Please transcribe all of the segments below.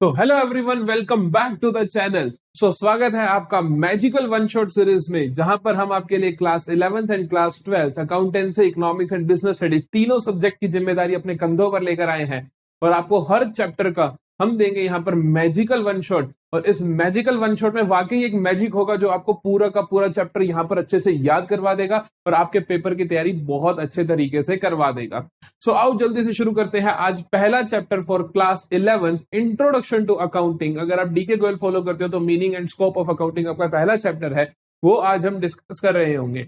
तो hello everyone, welcome back to the channel. स्वागत है आपका मैजिकल वन शॉट सीरीज में, जहां पर हम आपके लिए class 11th and class 12th accountancy, economics and business study तीनों सब्जेक्ट की जिम्मेदारी अपने कंधों पर लेकर आए हैं। और आपको हर चैप्टर का हम देंगे यहाँ पर मैजिकल वन शॉट। और इस मैजिकल वन शॉट में वाकई एक मैजिक होगा जो आपको पूरा का पूरा चैप्टर यहाँ पर अच्छे से याद करवा देगा और आपके पेपर की तैयारी बहुत अच्छे तरीके से करवा देगा। आओ जल्दी से शुरू करते हैं आज पहला chapter for class 11th, introduction to accounting. अगर आप डीके गोयल फॉलो करते हो तो meaning and scope of accounting आपका पहला चैप्टर है, वो आज हम डिस्कस कर रहे होंगे।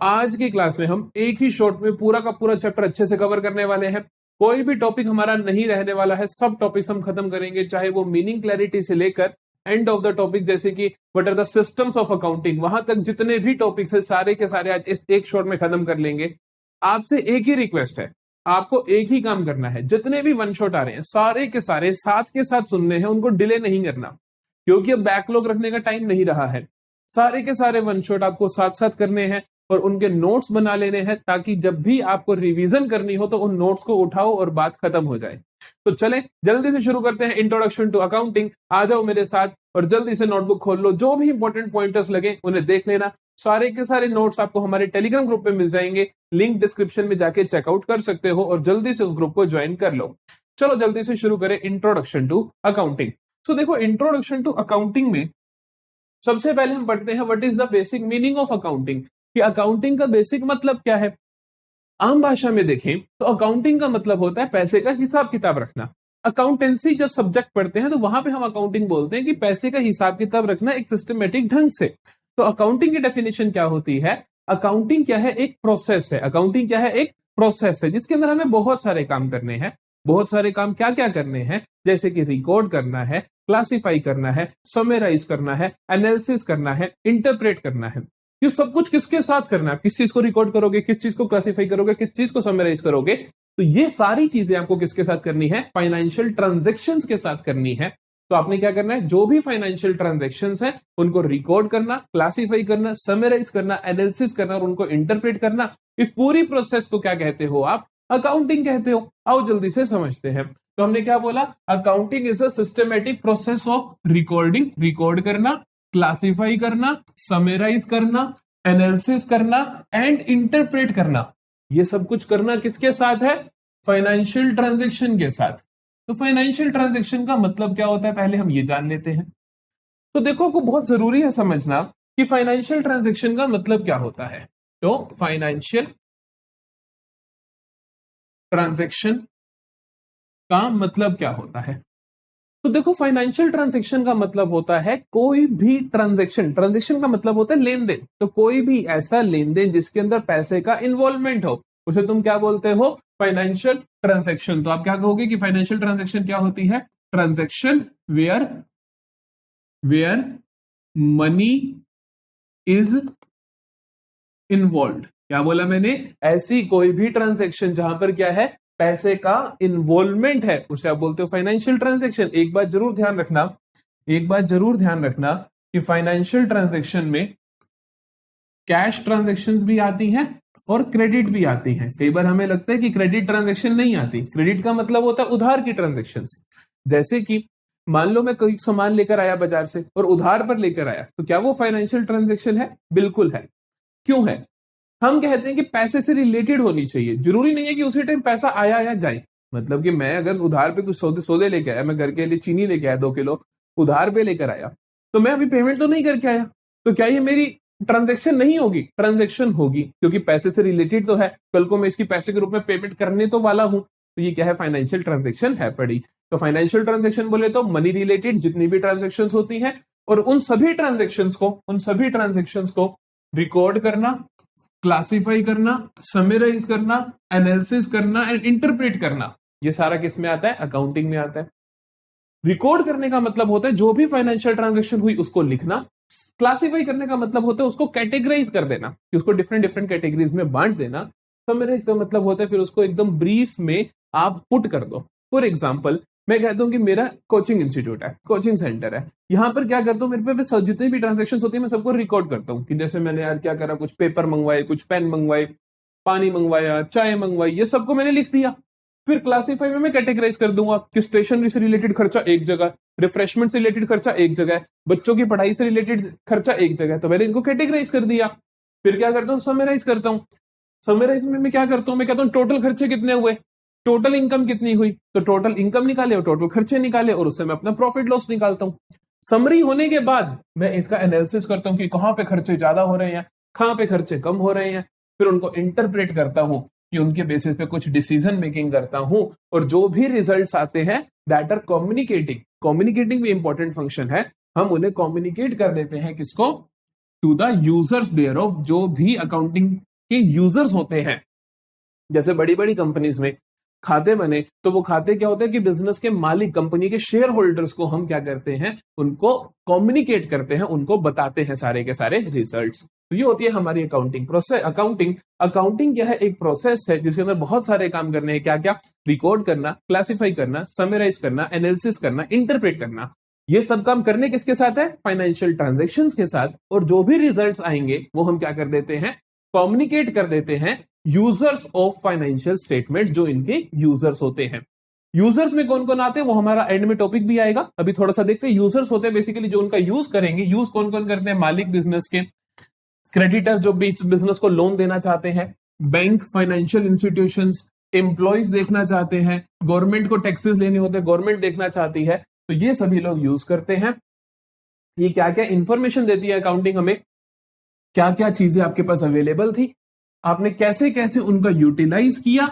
आज की क्लास में हम एक ही शॉट में पूरा का पूरा चैप्टर अच्छे से कवर करने वाले हैं। कोई भी टॉपिक हमारा नहीं रहने वाला है, सब टॉपिक्स हम खत्म करेंगे, चाहे वो मीनिंग क्लैरिटी से लेकर एंड ऑफ द टॉपिक जैसे कि what are the systems of accounting, वहां तक जितने भी टॉपिक्स है सारे के सारे आज इस एक शॉट में खत्म कर लेंगे। आपसे एक ही रिक्वेस्ट है, आपको एक ही काम करना है, जितने भी वन शॉट आ रहे हैं सारे के सारे साथ के साथ सुनने हैं, उनको डिले नहीं करना, क्योंकि अब बैकलॉग रखने का टाइम नहीं रहा है। सारे के सारे वन शॉट आपको साथ साथ करने हैं और उनके नोट्स बना लेने हैं, ताकि जब भी आपको रिवीजन करनी हो तो उन नोट्स को उठाओ और बात खत्म हो जाए। तो चलें जल्दी से शुरू करते हैं इंट्रोडक्शन टू अकाउंटिंग। आ जाओ मेरे साथ और जल्दी से नोटबुक खोल लो, जो भी इंपॉर्टेंट पॉइंटर्स लगे उन्हें देख लेना। सारे के सारे नोट्स आपको हमारे टेलीग्राम ग्रुप पे मिल जाएंगे, लिंक डिस्क्रिप्शन में जाके चेकआउट कर सकते हो और जल्दी से उस ग्रुप को ज्वाइन कर लो। चलो जल्दी से शुरू करें इंट्रोडक्शन टू अकाउंटिंग। देखो, इंट्रोडक्शन टू अकाउंटिंग में सबसे पहले हम पढ़ते हैं what is the basic meaning of accounting, कि अकाउंटिंग का बेसिक मतलब क्या है। आम भाषा में देखें तो अकाउंटिंग का मतलब होता है पैसे का हिसाब किताब रखना। अकाउंटेंसी जब सब्जेक्ट पढ़ते हैं तो वहां पे हम अकाउंटिंग बोलते हैं कि पैसे का हिसाब किताब रखना एक सिस्टमेटिक ढंग से। तो अकाउंटिंग की डेफिनेशन क्या होती है? अकाउंटिंग क्या है? एक प्रोसेस है। अकाउंटिंग क्या है? एक प्रोसेस है जिसके अंदर हमें बहुत सारे काम करने हैं। बहुत सारे काम क्या क्या करने हैं? जैसे कि रिकॉर्ड करना है, क्लासिफाई करना है, समराइज करना है, एनालिसिस करना है, इंटरप्रेट करना है। ये सब कुछ किसके साथ करना है? किस चीज को रिकॉर्ड करोगे, किस चीज को क्लासिफाई करोगे, किस चीज को समराइज करोगे, तो ये सारी चीजें आपको किसके साथ करनी है? फाइनेंशियल ट्रांजैक्शंस के साथ करनी है। तो आपने क्या करना है? जो भी फाइनेंशियल ट्रांजैक्शंस है उनको रिकॉर्ड करना, क्लासिफाई करना, समराइज करना, एनालिसिस करना और उनको इंटरप्रेट करना। इस पूरी प्रोसेस को क्या कहते हो आप? अकाउंटिंग कहते हो। आओ जल्दी से समझते हैं। तो हमने क्या बोला? Accounting is a systematic process of recording, record करना, क्लासिफाई करना, समराइज करना, एनालिसिस करना एंड इंटरप्रेट करना। ये सब कुछ करना किसके साथ है? फाइनेंशियल ट्रांजैक्शन के साथ। तो फाइनेंशियल ट्रांजैक्शन का मतलब क्या होता है, पहले हम ये जान लेते हैं। तो देखो, को बहुत जरूरी है समझना कि फाइनेंशियल ट्रांजैक्शन का मतलब क्या होता है। तो फाइनेंशियल ट्रांजैक्शन का मतलब क्या होता है? तो देखो, फाइनेंशियल ट्रांजैक्शन का मतलब होता है कोई भी ट्रांजैक्शन। ट्रांजैक्शन का मतलब होता है लेन देन। तो कोई भी ऐसा लेन देन जिसके अंदर पैसे का इन्वॉल्वमेंट हो, उसे तुम क्या बोलते हो? Financial transaction. तो आप क्या कहोगे कि फाइनेंशियल ट्रांजैक्शन क्या होती है? Transaction where where money is involve. क्या बोला मैंने? ऐसी कोई भी ट्रांजैक्शन जहां पर क्या है? पैसे का इन्वॉल्वमेंट है, उसे आप बोलते हो फाइनेंशियल ट्रांजैक्शन। एक बात जरूर ध्यान रखना, एक बात जरूर ध्यान रखना कि फाइनेंशियल ट्रांजैक्शन में कैश ट्रांजैक्शंस भी आती हैं और क्रेडिट भी आती हैं। कई बार हमें लगता है कि क्रेडिट ट्रांजैक्शन नहीं आती। क्रेडिट का मतलब होता है उधार की ट्रांजैक्शंस। जैसे कि मान लो मैं कोई सामान लेकर आया बाजार से और उधार पर लेकर आया, तो क्या वो फाइनेंशियल ट्रांजैक्शन है? बिल्कुल है। क्यों है? हम कहते हैं कि पैसे से रिलेटेड होनी चाहिए। जरूरी नहीं है कि उसी टाइम पैसा आया या जाए। मतलब कि मैं अगर उधार पे कुछ सौदे सौदे लेके आया, मैं घर के लिए चीनी लेके आया 2 किलो, उधार पे लेकर आया, तो मैं अभी पेमेंट तो नहीं करके आया, तो क्या ये मेरी ट्रांजैक्शन नहीं होगी? ट्रांजैक्शन होगी, क्योंकि पैसे से रिलेटेड तो है। कल को मैं इसकी पैसे के रूप में पेमेंट करने तो वाला हूं, तो ये क्या है? फाइनेंशियल ट्रांजैक्शन है पड़ी। तो फाइनेंशियल ट्रांजैक्शन बोले तो मनी रिलेटेड जितनी भी ट्रांजैक्शन होती हैं, और उन सभी ट्रांजैक्शंस को रिकॉर्ड करना, क्लासिफाई करना, समराइज करना, एनालिसिस करना एंड इंटरप्रेट करना, ये सारा किस में आता है? अकाउंटिंग में आता है। रिकॉर्ड करने का मतलब होता है जो भी फाइनेंशियल ट्रांजैक्शन हुई उसको लिखना। क्लासिफाई करने का मतलब होता है उसको कैटेगराइज कर देना, कि उसको डिफरेंट डिफरेंट कैटेगरीज में बांट देना। समराइज का मतलब होता है फिर उसको एकदम ब्रीफ में आप पुट कर दो। फॉर एग्जाम्पल, मैं कहता हूं कि मेरा कोचिंग इंस्टीट्यूट है, कोचिंग सेंटर है। यहां पर क्या करता हूं, मेरे पे जितनी भी ट्रांजेक्शन होती है मैं सबको रिकॉर्ड करता हूं, कि जैसे मैंने यार क्या करा, कुछ पेपर मंगवाए, कुछ पेन मंगवाए, पानी मंगवाया, चाय मंगवाई, ये सबको मैंने लिख दिया। फिर क्लासीफाई में मैं कैटेगराइज कर दूंगा कि स्टेशनरी से रिलेटेड खर्चा एक जगह, रिफ्रेशमेंट से रिलेटेड खर्चा एक जगह, बच्चों की पढ़ाई से रिलेटेड खर्चा एक जगह। तो मैंने इनको कैटेगराइज कर दिया। फिर क्या करता हूँ, समराइज करता हूँ। समराइज में मैं क्या करता हूँ, मैं कहता हूँ टोटल खर्चे कितने हुए, टोटल इनकम कितनी हुई, तो टोटल इनकम निकाले और टोटल खर्चे निकाले और उससे मैं अपना प्रॉफिट लॉस निकालता हूँ। समरी होने के बाद मैं इसका एनालिसिस करता हूँ कि कहाँ पे खर्चे ज्यादा हो रहे हैं, कहाँ पे खर्चे कम हो रहे हैं। फिर उनको इंटरप्रेट करता हूँ कि उनके बेसिस पे कुछ डिसीजन मेकिंग करता हूँ और जो भी रिजल्ट्स आते हैं दैट आर कम्युनिकेटिंग। कम्युनिकेटिंग भी इंपॉर्टेंट फंक्शन है। हम उन्हें कम्युनिकेट कर देते हैं किसको, to the users thereof, जो भी अकाउंटिंग के यूजर्स होते हैं। जैसे बड़ी बड़ी कंपनीज में खाते बने तो वो खाते क्या होते हैं कि बिजनेस के मालिक, कंपनी के शेयर होल्डर्स को हम क्या करते हैं, उनको कम्युनिकेट करते हैं, उनको बताते हैं सारे के सारे रिजल्ट्स। तो ये होती है हमारी अकाउंटिंग प्रोसेस। अकाउंटिंग क्या है, एक प्रोसेस है जिसके अंदर बहुत सारे काम करने हैं। क्या क्या, रिकॉर्ड करना, क्लासिफाई करना, समराइज करना, एनालिसिस करना, इंटरप्रेट करना। ये सब काम करने किसके साथ है, फाइनेंशियल ट्रांजैक्शंस के साथ। और जो भी रिजल्ट्स आएंगे वो हम क्या कर देते हैं, कम्युनिकेट कर देते हैं यूजर्स ऑफ फाइनेंशियल स्टेटमेंट, जो इनके यूजर्स होते हैं। यूजर्स में कौन कौन आते हैं वो हमारा एंड में टॉपिक भी आएगा, अभी थोड़ा सा देखते हैं। यूजर्स होते हैं बेसिकली जो उनका यूज करेंगे। यूज कौन कौन करते हैं, मालिक बिजनेस के, क्रेडिटर्स जो बिजनेस को लोन देना चाहते हैं, बैंक, फाइनेंशियल इंस्टीट्यूशंस, एम्प्लॉयज देखना चाहते हैं, गवर्नमेंट को टैक्सेस लेने होते हैं, गवर्नमेंट देखना चाहती है, तो ये सभी लोग यूज करते हैं। ये क्या क्या इंफॉर्मेशन देती है अकाउंटिंग हमें, क्या क्या चीजें आपके पास अवेलेबल थी, आपने कैसे कैसे उनका यूटिलाइज किया,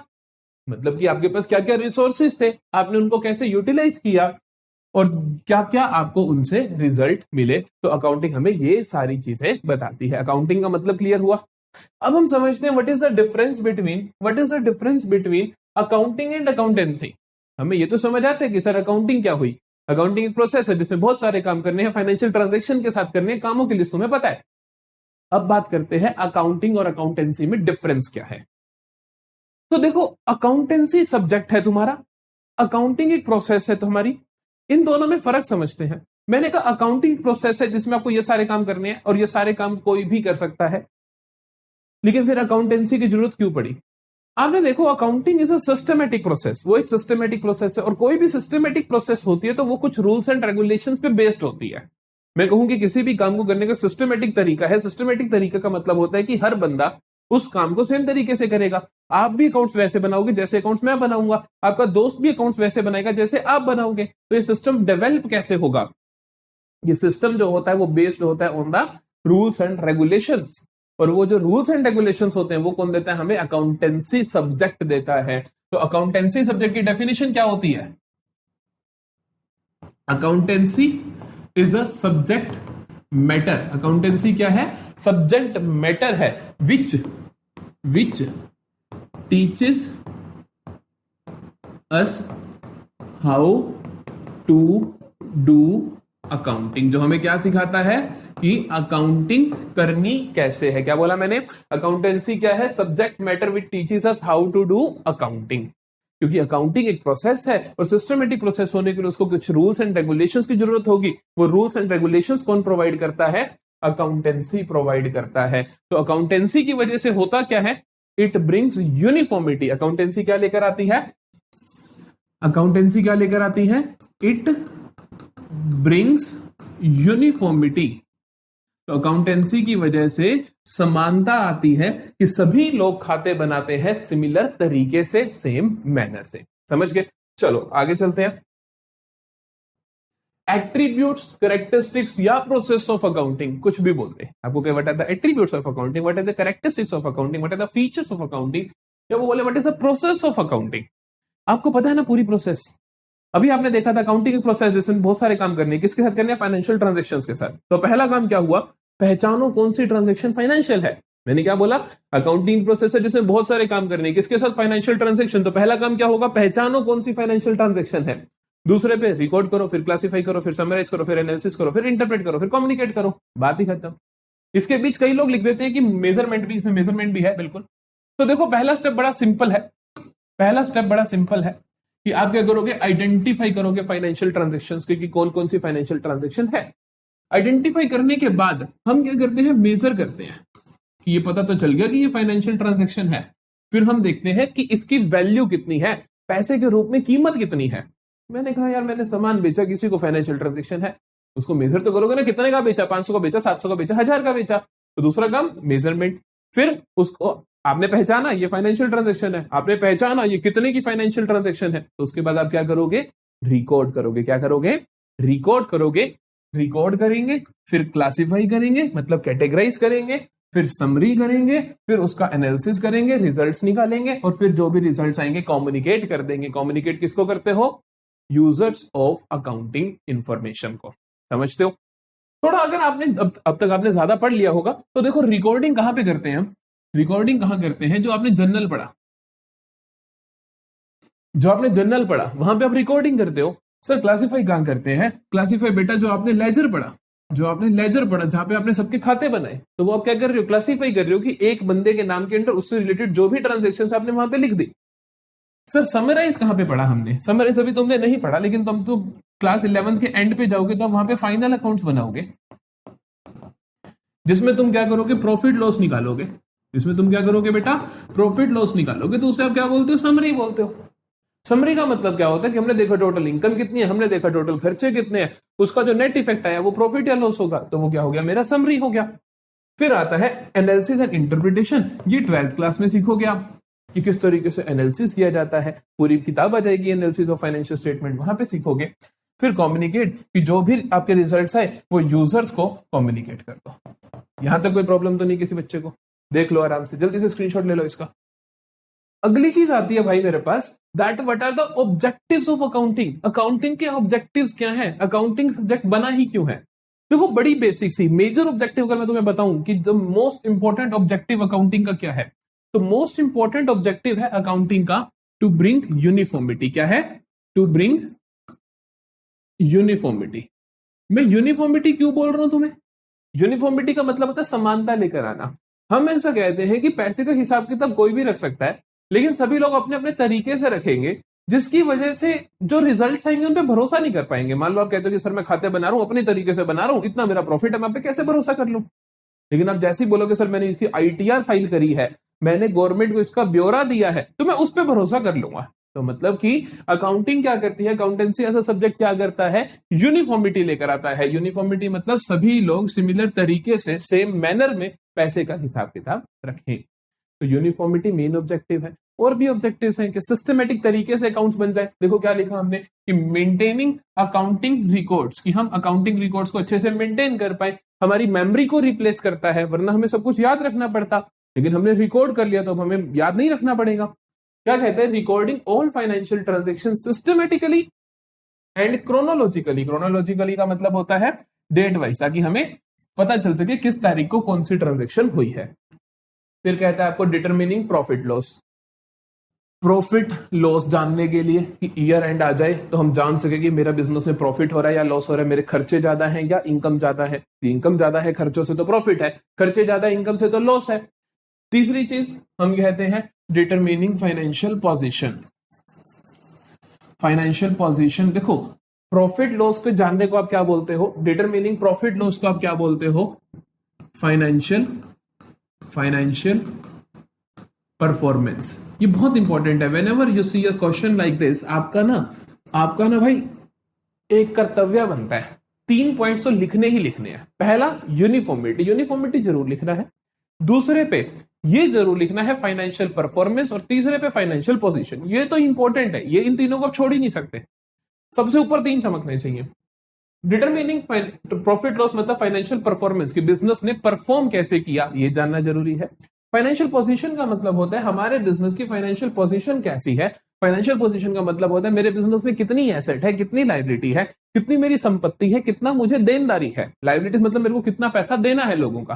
मतलब कि आपके पास क्या क्या रिसोर्सेज थे, आपने उनको कैसे यूटिलाइज किया और क्या क्या आपको उनसे रिजल्ट मिले। तो अकाउंटिंग हमें ये सारी चीजें बताती है। अकाउंटिंग का मतलब क्लियर हुआ। अब हम समझते हैं what is the difference between accounting and accountancy. हमें ये तो समझ आते हैं कि सर अकाउंटिंग क्या हुई, अकाउंटिंग एक प्रोसेस है जिसमें बहुत सारे काम करने हैं, फाइनेंशियल ट्रांजेक्शन के साथ करने हैं, कामों की लिस्ट तुम्हें पता है। अब बात करते हैं अकाउंटिंग और अकाउंटेंसी में डिफरेंस क्या है। तो देखो, अकाउंटेंसी सब्जेक्ट है तुम्हारा, अकाउंटिंग एक प्रोसेस है तुम्हारी। इन दोनों में फर्क समझते हैं। मैंने कहा अकाउंटिंग प्रोसेस है जिसमें आपको ये सारे काम करने हैं और ये सारे काम कोई भी कर सकता है, लेकिन फिर अकाउंटेंसी की जरूरत क्यों पड़ी। आपने देखो, accounting is a systematic process, वो एक सिस्टमेटिक प्रोसेस है। और कोई भी सिस्टमेटिक प्रोसेस होती है तो वो कुछ रूल्स एंड रेगुलेशंस पे बेस्ड होती है। मैं कहूं कि किसी भी काम को करने का सिस्टमेटिक तरीका है। सिस्टमेटिक तरीका का मतलब होता है कि हर बंदा उस काम को सेम तरीके से करेगा। आप भी अकाउंट्स वैसे बनाओगे जैसे अकाउंट्स मैं बनाऊंगा, आपका दोस्त भी अकाउंट्स वैसे बनाएगा जैसे आप बनाओगे। तो ये सिस्टम डेवलप कैसे होगा, ये सिस्टम जो होता है वो बेस्ड होता है on the rules and regulations. और वो जो रूल्स एंड रेगुलेशंस होते हैं वो कौन देता है, हमें अकाउंटेंसी सब्जेक्ट देता है। तो अकाउंटेंसी सब्जेक्ट की डेफिनेशन क्या होती है, accountancy is a subject matter. Accountancy क्या है, सब्जेक्ट मैटर है which teaches us how to do accounting. जो हमें क्या सिखाता है कि अकाउंटिंग करनी कैसे है। क्या बोला मैंने, अकाउंटेंसी क्या है, subject matter which teaches us how to do accounting. क्योंकि अकाउंटिंग एक प्रोसेस है और सिस्टमेटिक प्रोसेस होने के लिए उसको कुछ रूल्स एंड रेगुलेशंस की जरूरत होगी। वो रूल्स एंड रेगुलेशंस कौन प्रोवाइड करता है, अकाउंटेंसी प्रोवाइड करता है। तो अकाउंटेंसी की वजह से होता क्या है, इट ब्रिंग्स यूनिफॉर्मिटी। अकाउंटेंसी क्या लेकर आती है, अकाउंटेंसी क्या लेकर आती है, इट ब्रिंग्स यूनिफॉर्मिटी। तो अकाउंटेंसी की वजह से समानता आती है कि सभी लोग खाते बनाते हैं सिमिलर तरीके से, सेम मैनर से। समझ गए, चलो आगे चलते हैं। एट्रीब्यूट्स, कैरेक्टरिस्टिक्स या प्रोसेस ऑफ अकाउंटिंग, कुछ भी बोलते हैं आपको। क्या what are the attributes of accounting, what are the characteristics of accounting, what are the features of accounting, या वो बोले what is the process of accounting. आपको पता है ना पूरी प्रोसेस। अभी आपने देखा था अकाउंटिंग प्रोसेस जिसमें बहुत सारे काम करने हैं, किसके साथ करने हैं, फाइनेंशियल ट्रांजैक्शंस के साथ। तो पहला काम क्या हुआ, पहचानो कौन सी ट्रांजैक्शन फाइनेंशियल है। मैंने क्या बोला, अकाउंटिंग प्रोसेस है जिसमें बहुत सारे काम करने हैं, किसके साथ, फाइनेंशियल ट्रांजैक्शन। तो पहला काम क्या होगा, पहचानो कौन सी फाइनेंशियल ट्रांजैक्शन है। दूसरे पे रिकॉर्ड करो, फिर क्लासिफाई करो, फिर समराइज करो, फिर एनालिसिस करो, फिर इंटरप्रेट करो, फिर कम्युनिकेट करो, बात ही खत्म। इसके बीच कई लोग लिख देते हैं कि मेजरमेंट भी, इसमें मेजरमेंट भी है, बिल्कुल। तो देखो, पहला स्टेप बड़ा सिंपल है कि आप क्या करोगे, आइडेंटिफाई करोगे फाइनेंशियल ट्रांजैक्शंस की, कौन कौन सी फाइनेंशियल ट्रांजैक्शन है। आइडेंटिफाई करने के बाद हम क्या करते हैं, मेजर करते हैं कि ये पता तो चल गया कि ये फाइनेंशियल ट्रांजैक्शन है। फिर हम देखते हैं कि इसकी वैल्यू कितनी है। पैसे के रूप में कीमत कितनी है। मैंने कहा यार मैंने सामान बेचा, किसी को फाइनेंशियल ट्रांजेक्शन है, उसको मेजर तो करोगे ना, कितने का बेचा, 500 का बेचा, 700 का बेचा, 1000 का बेचा, तो दूसरा काम मेजरमेंट। फिर उसको आपने पहचाना ये फाइनेंशियल ट्रांजेक्शन है, आपने पहचाना ये कितने की फाइनेंशियल ट्रांजेक्शन है, तो उसके बाद आप क्या करोगे, रिकॉर्ड करोगे। क्या करोगे, रिकॉर्ड करोगे। रिकॉर्ड करेंगे, फिर क्लासिफाई करेंगे मतलब कैटेगराइज करेंगे, फिर समरी करेंगे, फिर उसका एनालिसिस करेंगे, रिजल्ट्स निकालेंगे, और फिर जो भी रिजल्ट्स आएंगे कम्युनिकेट कर देंगे। कम्युनिकेट किसको करते हो, यूजर्स ऑफ अकाउंटिंग इंफॉर्मेशन को। समझते हो। थोड़ा अगर आपने अब तक आपने ज्यादा पढ़ लिया होगा तो देखो रिकॉर्डिंग कहां पे करते हैं हम, रिकॉर्डिंग कहां करते हैं, जो आपने जर्नल पढ़ा, जो आपने जर्नल पढ़ा वहां पे आप रिकॉर्डिंग करते हो। सर क्लासिफाई कहां करते हैं, क्लासिफाई बेटा जो आपने लेजर पढ़ा, जो आपने लेजर पढ़ा जहां पे आपने सबके खाते बनाए, तो वो आप क्या कर रहे हो, क्लासिफाई कर रहे हो कि एक बंदे के नाम के अंदर उससे रिलेटेड जो भी ट्रांजेक्शन आपने वहां पे लिख दी। सर समराइज कहां पे पढ़ा हमने, समराइज अभी तुमने नहीं पढ़ा, लेकिन तुम तो क्लास 11 के एंड पे जाओगे तो वहां पे फाइनल अकाउंट्स बनाओगे, जिसमें तुम क्या करोगे, प्रॉफिट लॉस निकालोगे। जिसमें तुम क्या करोगे बेटा, प्रॉफिट लॉस निकालोगे, तो उसे आप क्या बोलते हो, समरी बोलते हो। समरी का मतलब क्या होता है कि हमने देखा टोटल इनकम कितनी है, हमने देखा टोटल खर्चे कितने हैं, उसका जो नेट इफेक्ट आया वो प्रॉफिट या लॉस होगा, तो वो क्या हो गया, मेरा समरी हो गया। फिर आता है एनालिसिस एंड इंटरप्रिटेशन। ये 12th क्लास में सीखोगे आप कि किस तरीके से एनालिसिस किया जाता है, पूरी किताब आ जाएगी एनालिसिस ऑफ फाइनेंशियल स्टेटमेंट, वहां पे सीखोगे। फिर कम्युनिकेट, कि जो भी आपके रिजल्ट्स आए वो यूजर्स को कम्युनिकेट कर दो। यहां तक कोई प्रॉब्लम तो नहीं किसी बच्चे को, देख लो आराम से, जल्दी से स्क्रीनशॉट ले लो इसका। अगली चीज आती है भाई मेरे पास, that what are the objectives of accounting. Accounting के ऑब्जेक्टिव्स क्या है, अकाउंटिंग सब्जेक्ट बना ही क्यों है। देखो बड़ी बेसिक सी मेजर ऑब्जेक्टिव अगर मैं तुम्हें बताऊं कि the most important objective accounting का क्या है, तो मोस्ट इंपॉर्टेंट ऑब्जेक्टिव है अकाउंटिंग का टू ब्रिंग यूनिफॉर्मिटी। क्या है, टू ब्रिंग यूनिफॉर्मिटी। मैं यूनिफॉर्मिटी क्यों बोल रहा हूं तुम्हें, यूनिफॉर्मिटी का मतलब होता है समानता लेकर आना। हम ऐसा कहते हैं कि पैसे का हिसाब किताब कोई भी रख सकता है, लेकिन सभी लोग अपने अपने तरीके से रखेंगे, जिसकी वजह से जो रिजल्ट्स आएंगे उन पे भरोसा नहीं कर पाएंगे। मान लो आप कहते हो कि सर मैं खाते बना रहा हूं, अपने तरीके से बना रहा हूं, इतना मेरा प्रॉफिट है, मैं पे कैसे भरोसा कर लूं। लेकिन आप जैसे ही बोलोगे सर मैंने इसकी आईटीआर फाइल करी है, मैंने गवर्नमेंट को इसका ब्यौरा दिया है, तो मैं उस पर भरोसा कर लूंगा। तो मतलब कि अकाउंटिंग क्या करती है, अकाउंटेंसी ऐसा सब्जेक्ट क्या करता है, यूनिफॉर्मिटी लेकर आता है। यूनिफॉर्मिटी मतलब सभी लोग सिमिलर तरीके से सेम मैनर में पैसे का हिसाब किताब रखें। तो यूनिफॉर्मिटी मेन ऑब्जेक्टिव है। और भी ऑब्जेक्टिव्स हैं कि सिस्टमेटिक तरीके से अकाउंट्स बन जाए। देखो क्या लिखा हमने कि मेंटेनिंग अकाउंटिंग रिकॉर्ड्स, कि हम अकाउंटिंग रिकॉर्ड्स को अच्छे से मेंटेन कर पाए। हमारी मेमोरी को रिप्लेस करता है, वरना हमें सब कुछ याद रखना पड़ता, लेकिन हमने रिकॉर्ड कर लिया तो अब हमें याद नहीं रखना पड़ेगा। क्या कहते हैं, recording all financial transaction systematically and chronologically. Chronologically का मतलब होता है डेट वाइज, ताकि हमें पता चल सके किस तारीख को कौन सी ट्रांजेक्शन हुई है। फिर कहता है आपको determining profit loss. Profit loss जानने के लिए कि ईयर एंड आ जाए तो हम जान सके कि मेरा बिजनेस में प्रॉफिट हो रहा है या लॉस हो रहा है, मेरे खर्चे ज्यादा हैं या इनकम ज्यादा है। इनकम ज्यादा है खर्चों से तो प्रॉफिट है, खर्चे ज्यादा इनकम से तो लॉस है। तीसरी चीज हम कहते हैं determining financial position. Financial position, देखो प्रॉफिट लॉस को जानने को आप क्या बोलते हो, डिटरमिनिंग प्रॉफिट लॉस को आप क्या बोलते हो, फाइनेंशियल परफॉर्मेंस। ये बहुत इंपॉर्टेंट है। Whenever you see a question like this, आपका ना भाई एक कर्तव्य बनता है, 3 पॉइंट्स तो लिखने ही लिखने हैं। पहला यूनिफॉर्मिटी, यूनिफॉर्मिटी जरूर लिखना है। दूसरे पे ये जरूर लिखना है फाइनेंशियल परफॉर्मेंस, और तीसरे पे फाइनेंशियल पोजीशन। ये तो इंपॉर्टेंट है, ये इन तीनों को आप छोड़ ही नहीं सकते, सबसे ऊपर 3 चमकने चाहिए। डिटरमिनिंग प्रॉफिट लॉस मतलब फाइनेंशियल परफॉर्मेंस, कि बिजनेस ने परफॉर्म कैसे किया ये जानना जरूरी है। फाइनेंशियल पोजीशन का मतलब होता है हमारे बिजनेस की फाइनेंशियल पोजीशन कैसी है। फाइनेंशियल पोजीशन का मतलब होता है मेरे बिजनेस में कितनी एसेट है, कितनी लायबिलिटी है, कितनी मेरी संपत्ति है, कितना मुझे देनदारी है। लायबिलिटीज मतलब मेरे को कितना पैसा देना है लोगों का।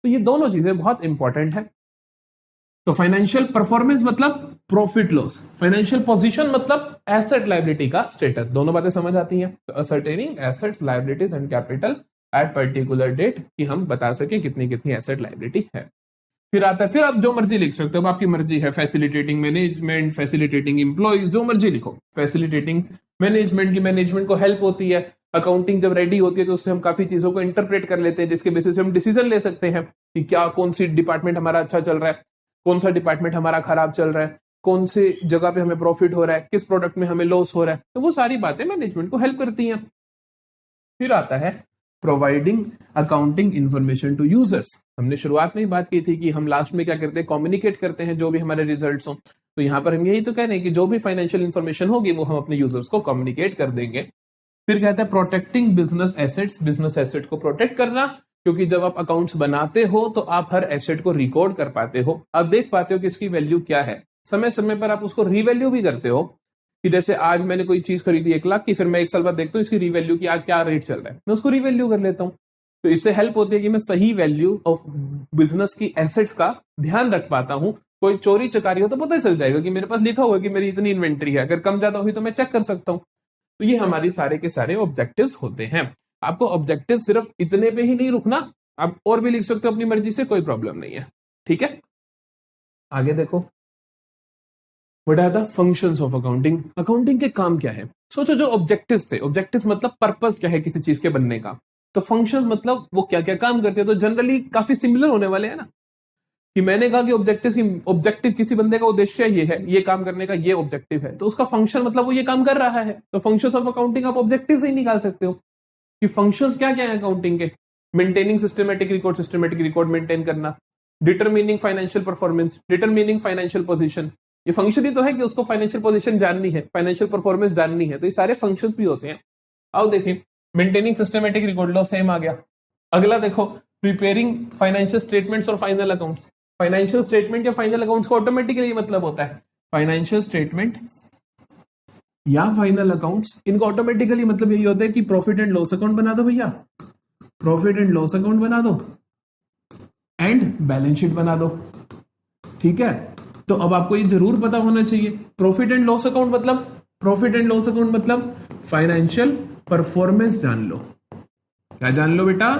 तो ये दोनों चीजें बहुत इंपॉर्टेंट है। तो फाइनेंशियल परफॉर्मेंस मतलब प्रॉफिट लॉस, फाइनेंशियल पोजीशन मतलब एसेट लायबिलिटी का स्टेटस। दोनों बातें समझ आती हैं। तो ascertaining assets liabilities and capital at particular date, कि हम बता सके कितनी कितनी एसेट लायबिलिटी है। फिर आता है, फिर आप जो मर्जी लिख सकते हो, आपकी मर्जी है। फैसिलिटेटिंग मैनेजमेंट, फैसिलिटेटिंग एम्प्लॉइज, जो मर्जी लिखो। फैसिलिटेटिंग मैनेजमेंट की मैनेजमेंट को हेल्प होती है। अकाउंटिंग जब रेडी होती है तो उससे हम काफी चीजों को इंटरप्रेट कर लेते हैं, जिसके बेसिस पे हम डिसीजन ले सकते हैं कि क्या कौन सी डिपार्टमेंट हमारा अच्छा चल रहा है, कौन सा डिपार्टमेंट हमारा खराब चल रहा है। कौन से जगह पे हमें प्रॉफिट हो रहा है, किस प्रोडक्ट में हमें लॉस हो रहा है, तो वो सारी बातें मैनेजमेंट को हेल्प करती हैं। फिर आता है providing accounting information to users. हमने शुरुआत में ही बात की थी कि हम लास्ट में क्या करते हैं, कम्युनिकेट करते हैं जो भी हमारे रिजल्ट्स हो। तो यहाँ पर हम यही तो कह रहे हैं कि जो भी फाइनेंशियल इंफॉर्मेशन होगी वो हम अपने यूजर्स को कम्युनिकेट कर देंगे। फिर कहता है protecting business assets, business asset को प्रोटेक्ट करना, क्योंकि जब आप अकाउंट्स बनाते हो तो आप हर एसेट को रिकॉर्ड कर पाते हो, आप देख पाते हो कि इसकी वैल्यू क्या है, समय समय पर आप उसको रीवैल्यू भी करते हो कि जैसे आज मैंने कोई चीज खरीदी 1 लाख की, फिर मैं 1 साल बाद देखता हूँ इसकी रीवैल्यू की आज क्या रेट चल रहा है, मैं उसको रीवैल्यू कर लेता हूँ। तो इससे हेल्प होती है कि मैं सही वैल्यू ऑफ बिजनेस की एसेट्स का ध्यान रख पाता हूँ। कोई चोरी चकारी हो तो पता चल जाएगा कि मेरे पास लिखा हुआ है कि मेरी इतनी इन्वेंट्री है, अगर कम ज्यादा हुई तो मैं चेक कर सकता हूँ। तो ये हमारी सारे के सारे ऑब्जेक्टिव्स होते हैं। आपको ऑब्जेक्टिव सिर्फ इतने पे ही नहीं रुकना, आप और भी लिख सकते हो अपनी मर्जी से, कोई प्रॉब्लम नहीं है। ठीक है, आगे देखो, what are the functions of accounting. Accounting के काम क्या है। सोचो जो ऑब्जेक्टिव्स थे, ऑब्जेक्टिव्स मतलब पर्पस क्या है किसी चीज के बनने का, तो फंक्शंस मतलब वो क्या क्या काम करते हैं। तो जनरली काफी सिमिलर होने वाले हैं ना, कि मैंने कहा कि ऑब्जेक्टिव किसी बंदे का उद्देश्य ये है, ये काम करने का ये ऑब्जेक्टिव है, तो उसका फंक्शन मतलब वो ये काम कर रहा है। तो फंक्शंस ऑफ अकाउंटिंग आप ऑब्जेक्टिव से ही निकाल सकते हो कि फंक्शंस क्या क्या है अकाउंटिंग के। मेंटेनिंग सिस्टमेटिक रिकॉर्ड मेंटेन करना, determining financial performance, determining financial position, ये फंक्शन ही तो है कि उसको फाइनेंशियल पोजीशन जाननी है, फाइनेंशियल परफॉर्मेंस जाननी है, तो ये सारे फंक्शंस भी होते हैं। आओ देखिए, मेंटेनिंग सिस्टमेटिक रिकॉर्ड, लो सेम आ गया। अगला देखो, प्रिपेयरिंग फाइनेंशियल स्टेटमेंट्स और फाइनल अकाउंट्स। फाइनेंशियल स्टेटमेंट या फाइनल अकाउंट्स को ऑटोमेटिकली मतलब होता है फाइनेंशियल स्टेटमेंट या फाइनल अकाउंट्स, इनको ऑटोमेटिकली मतलब यही होता है कि प्रॉफिट एंड लॉस अकाउंट बना दो भैया, प्रॉफिट एंड लॉस अकाउंट बना दो एंड बैलेंस शीट बना दो। ठीक है, तो अब आपको ये जरूर पता होना चाहिए, प्रॉफिट एंड लॉस अकाउंट मतलब, प्रॉफिट एंड लॉस अकाउंट मतलब फाइनेंशियल परफॉर्मेंस जान लो। क्या जान लो बेटा,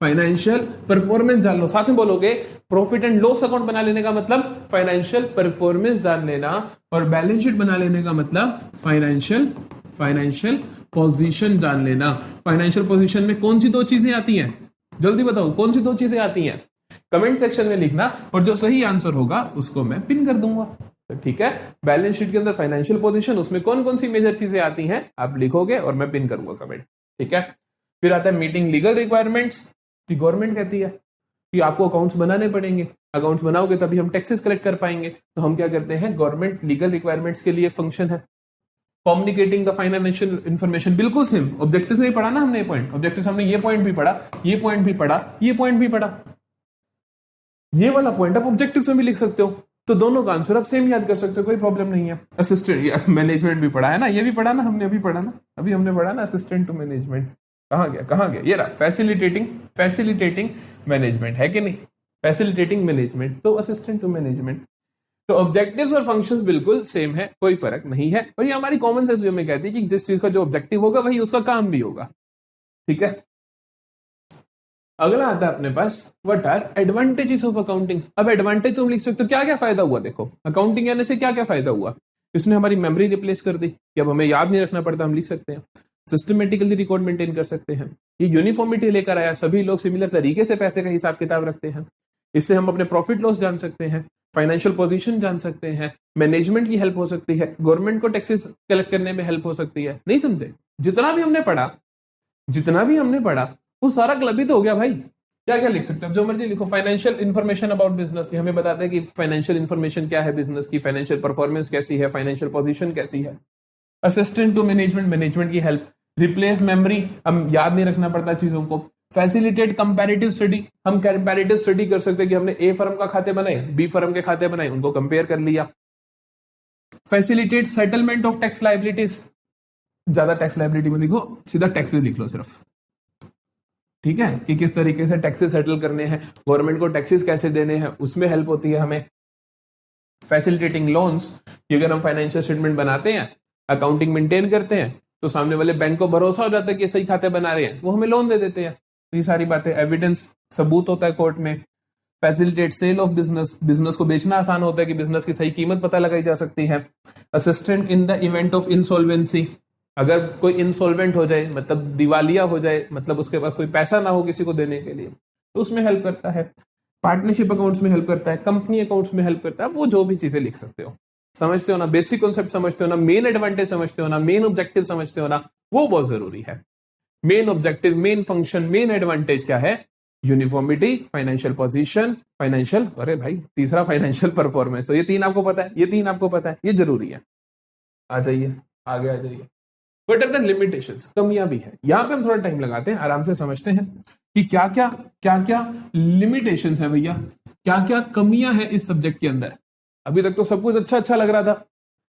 फाइनेंशियल परफॉर्मेंस जान लो। साथ में बोलोगे, प्रॉफिट एंड लॉस अकाउंट बना लेने का मतलब फाइनेंशियल परफॉर्मेंस जान लेना, और बैलेंस शीट बना लेने का मतलब फाइनेंशियल पोजीशन जान लेना। फाइनेंशियल पोजीशन में कौन सी दो चीजें आती हैं, जल्दी बताओ कौन सी दो चीजें आती हैं, कमेंट सेक्शन में लिखना, और जो सही आंसर होगा उसको मैं पिन कर दूंगा। तो ठीक है, बैलेंस शीट के अंदर फाइनेंशियल पोजीशन, उसमें कौन कौन सी मेजर चीजें आती हैं आप लिखोगे और मैं पिन करूंगा कमेंट। ठीक है, फिर आता है मीटिंग लीगल रिक्वायरमेंट्स, कि गवर्नमेंट कहती है कि आपको अकाउंट्स बनाने पड़ेंगे, अकाउंट्स बनाओगे तभी हम टैक्सेस कलेक्ट कर पाएंगे, तो हम क्या करते हैं, गवर्नमेंट लीगल रिक्वायरमेंट्स के लिए फंक्शन है। कम्युनिकेटिंग द फाइनेंशियल इंफॉर्मेशन, बिल्कुल सेम ऑब्जेक्टिव से ही पढ़ा ना हमने पॉइंट, ऑब्जेक्टिव हमने ये पॉइंट भी पढ़ा, ये पॉइंट भी पढ़ा, ये पॉइंट भी पढ़ा, ये वाला पॉइंट आप ऑब्जेक्टिव में भी लिख सकते हो, तो दोनों का आंसर आप सेम याद कर सकते हो, कोई प्रॉब्लम नहीं है। असिस्टेंट मैनेजमेंट भी पढ़ा है ना, ये भी पढ़ा ना हमने, अभी पढ़ा ना, अभी हमने पढ़ा ना असिस्टेंट टू मैनेजमेंट, कहाँ गया, ये रहा, फैसिलिटेटिंग मैनेजमेंट, है कि नहीं, फैसिलिटेटिंग मैनेजमेंट, तो असिस्टेंट टू मैनेजमेंट। तो ऑब्जेक्टिव्स और फंक्शंस बिल्कुल सेम है, कोई फर्क नहीं है, और ये हमारी कॉमन सेंस भी हमें कहती है कि जिस चीज का जो ऑब्जेक्टिव होगा वही उसका काम भी होगा। ठीक है, अगला आता है अपने पास, what are advantages of accounting. अब एडवांटेज तुम लिख सकते हो, क्या क्या फायदा हुआ, देखो अकाउंटिंग आने से क्या क्या फायदा हुआ। इसने हमारी मेमोरी रिप्लेस कर दी, कि अब हमें याद नहीं रखना पड़ता, हम लिख सकते हैं। सिस्टमेटिकली रिकॉर्ड मेंटेन कर सकते हैं, ये यूनिफॉर्मिटी लेकर आया, सभी लोग सिमिलर तरीके से पैसे का हिसाब किताब रखते हैं। इससे हम अपने प्रॉफिट लॉस जान सकते हैं, फाइनेंशियल पोजीशन जान सकते हैं, मैनेजमेंट की हेल्प हो सकती है, गवर्नमेंट को टैक्सेस कलेक्ट करने में हेल्प हो सकती है। नहीं समझे, जितना भी हमने पढ़ा वो सारा क्लब ही तो हो गया भाई। क्या क्या लिख सकते हो, जो मर्जी लिखो। फाइनेंशियल इन्फॉर्मेशन अबाउट बिजनेस, हमें बताते हैं कि फाइनेंशियल इन्फॉर्मेशन क्या है बिजनेस की, फाइनेंशियल परफॉर्मेंस कैसी है, फाइनेंशियल पोजीशन कैसी है। असिस्टेंट टू मैनेजमेंट की हेल्प, रिप्लेस मेमोरी, हम याद नहीं रखना पड़ता चीजों को। फैसिलिटेट कंपैरेटिव स्टडी, हम कंपैरेटिव स्टडी कर सकते हैं कि हमने ए फर्म का खाते बनाए, बी फर्म के खाते बनाए, उनको कंपेयर कर लिया। Facilitate settlement of tax liabilities, ज्यादा टैक्स लायबिलिटी में लिखो, सीधा टैक्सेस लिख लो सिर्फ। ठीक है, कि किस तरीके से टैक्सेस सेटल करने हैं, गवर्नमेंट को टैक्सेस कैसे देने हैं, उसमें हेल्प होती है हमें। फैसिलिटेटिंग लोन्स, कि अगर हम फाइनेंशियल स्टेटमेंट बनाते हैं, अकाउंटिंग मेंटेन करते हैं, तो सामने वाले बैंक को भरोसा हो जाता है कि सही खाते बना रहे हैं, वो हमें लोन दे देते हैं। ये सारी बातें, एविडेंस, सबूत होता है कोर्ट में। फैसिलिटेट सेल ऑफ बिजनेस को बेचना आसान होता है कि बिजनेस की सही कीमत पता लगाई जा सकती है। Assistant in the event of insolvency, अगर कोई इंसॉल्वेंट हो जाए, मतलब दिवालिया हो जाए, मतलब उसके पास कोई पैसा ना हो किसी को देने के लिए, तो उसमें हेल्प करता है। पार्टनरशिप अकाउंट्स में हेल्प करता है, कंपनी अकाउंट्स में हेल्प करता है, वो जो भी चीजें लिख सकते हो। समझते हो ना, बेसिक कॉन्सेप्ट समझते हो ना, मेन एडवांटेज समझते हो ना, मेन ऑब्जेक्टिव समझते हो ना, वो बहुत जरूरी है। Main objective, main function, main advantage क्या है? यूनिफॉर्मिटी, फाइनेंशियल पोजीशन, फाइनेंशियल, अरे भाई तीसरा फाइनेंशियल परफॉर्मेंस। तो ये तीन आपको पता है, ये तीन आपको पता है, ये जरूरी है। आ जाइए आगे आ जाइए। बट आर द लिमिटेशंस, कमियां भी है। यहां पे हम थोड़ा टाइम लगाते हैं, आराम से समझते हैं कि क्या क्या लिमिटेशंस है भैया, क्या क्या कमियां है इस सब्जेक्ट के अंदर। अभी तक तो सब कुछ अच्छा अच्छा लग रहा था,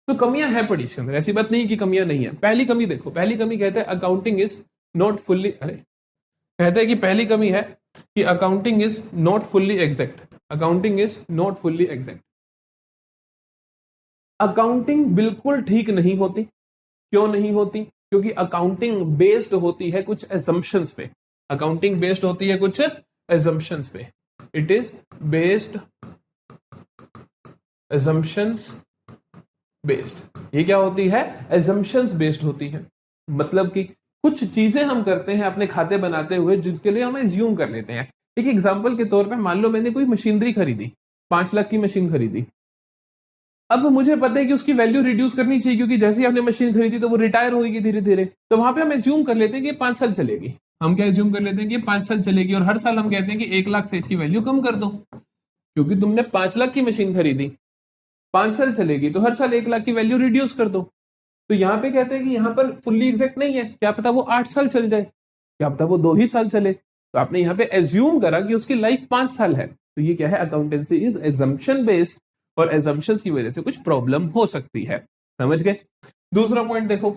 तो कमियां हैं पड़ी इसके अंदर, ऐसी बात नहीं कि कमियां नहीं है। पहली कमी देखो, पहली कमी कहते हैं अकाउंटिंग इज नॉट फुल्ली, अरे कहते हैं कि पहली कमी है कि accounting is not fully exact. Accounting is not fully exact. Accounting बिल्कुल ठीक नहीं होती। क्यों नहीं होती? क्योंकि अकाउंटिंग बेस्ड होती है कुछ एजम्पशंस पे। अकाउंटिंग बेस्ड होती है कुछ एजम्पशंस पे। It is based assumptions based. ये क्या होती है? एजम्पशंस बेस्ड होती है। मतलब कि कुछ चीजें हम करते हैं अपने खाते बनाते हुए जिसके लिए हम एज्यूम कर लेते हैं। एक एग्जांपल के तौर पे मान लो मैंने कोई मशीनरी खरीदी, 5 लाख की मशीन खरीदी। अब मुझे पता है कि उसकी वैल्यू रिड्यूस करनी चाहिए, क्योंकि जैसे ही आपने मशीन खरीदी तो वो रिटायर होगी धीरे धीरे। तो वहां पे हम एज्यूम कर लेते हैं कि 5 साल चलेगी। हम क्या एज्यूम कर लेते हैं कि 5 साल चलेगी, और हर साल हम कहते हैं कि 1 लाख से इसकी वैल्यू कम कर दो, क्योंकि तुमने 5 लाख की मशीन खरीदी, 5 साल चलेगी, तो हर साल 1 लाख की वैल्यू रिड्यूस कर दो। तो यहाँ पे कहते हैं कि यहाँ पर फुल्ली एग्जैक्ट नहीं है, क्या पता वो 8 साल चल जाए, क्या पता वो 2 ही साल चले। तो आपने यहाँ पे एज्यूम करा कि उसकी लाइफ 5 साल है। तो ये क्या है? अकाउंटेंसी इज एजम्पशन बेस्ड, और एजम्पशंस की वजह से कुछ प्रॉब्लम हो सकती है। समझ गए? दूसरा पॉइंट देखो,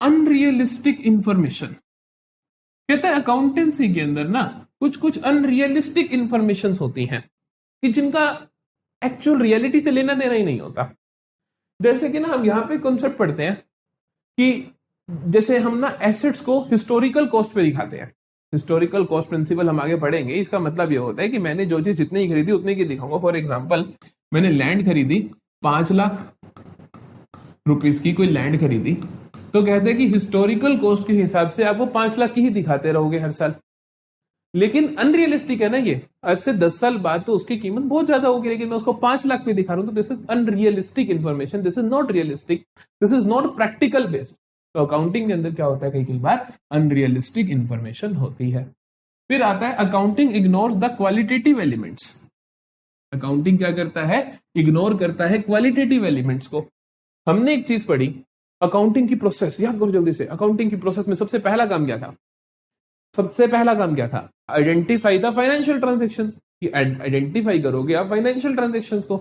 अनरियलिस्टिक इंफॉर्मेशन। कहते हैं अकाउंटेंसी के अंदर ना कुछ कुछ अनरियलिस्टिक इंफॉर्मेशन होती हैं कि जिनका एक्चुअल रियलिटी से लेना देना ही नहीं होता। जैसे कि ना हम यहाँ पे कॉन्सेप्ट पढ़ते हैं कि जैसे हम ना एसेट्स को हिस्टोरिकल कॉस्ट पे दिखाते हैं। हिस्टोरिकल कॉस्ट प्रिंसिपल हम आगे पढ़ेंगे। इसका मतलब ये होता है कि मैंने जो चीज जितनी खरीदी उतनी की दिखाऊंगा। फॉर एग्जांपल, मैंने लैंड खरीदी 5 लाख रुपीस की, कोई लैंड खरीदी, तो कहते हैं कि हिस्टोरिकल कॉस्ट के हिसाब से आप वो 5 लाख की ही दिखाते रहोगे हर साल। लेकिन अनरियलिस्टिक है ना ये। आज से 10 साल बाद तो उसकी कीमत बहुत ज्यादा होगी, लेकिन मैं उसको 5 लाख पे दिखा रहा हूं, तो this is unrealistic information, this is not realistic, this is not practical based. तो अकाउंटिंग के अंदर क्या होता है, कई बार अनरियलिस्टिक इंफॉर्मेशन होती है। फिर आता है accounting ignores the qualitative elements. Accounting क्या करता है? इग्नोर करता है क्वालिटेटिव एलिमेंट्स को। हमने एक चीज पढ़ी, अकाउंटिंग की प्रोसेस, याद करो जल्दी से। अकाउंटिंग की प्रोसेस में सबसे पहला काम क्या था? सबसे पहला काम क्या था? Identify the financial transactions. Identify करोगे आप फाइनेंशियल ट्रांजेक्शंस को,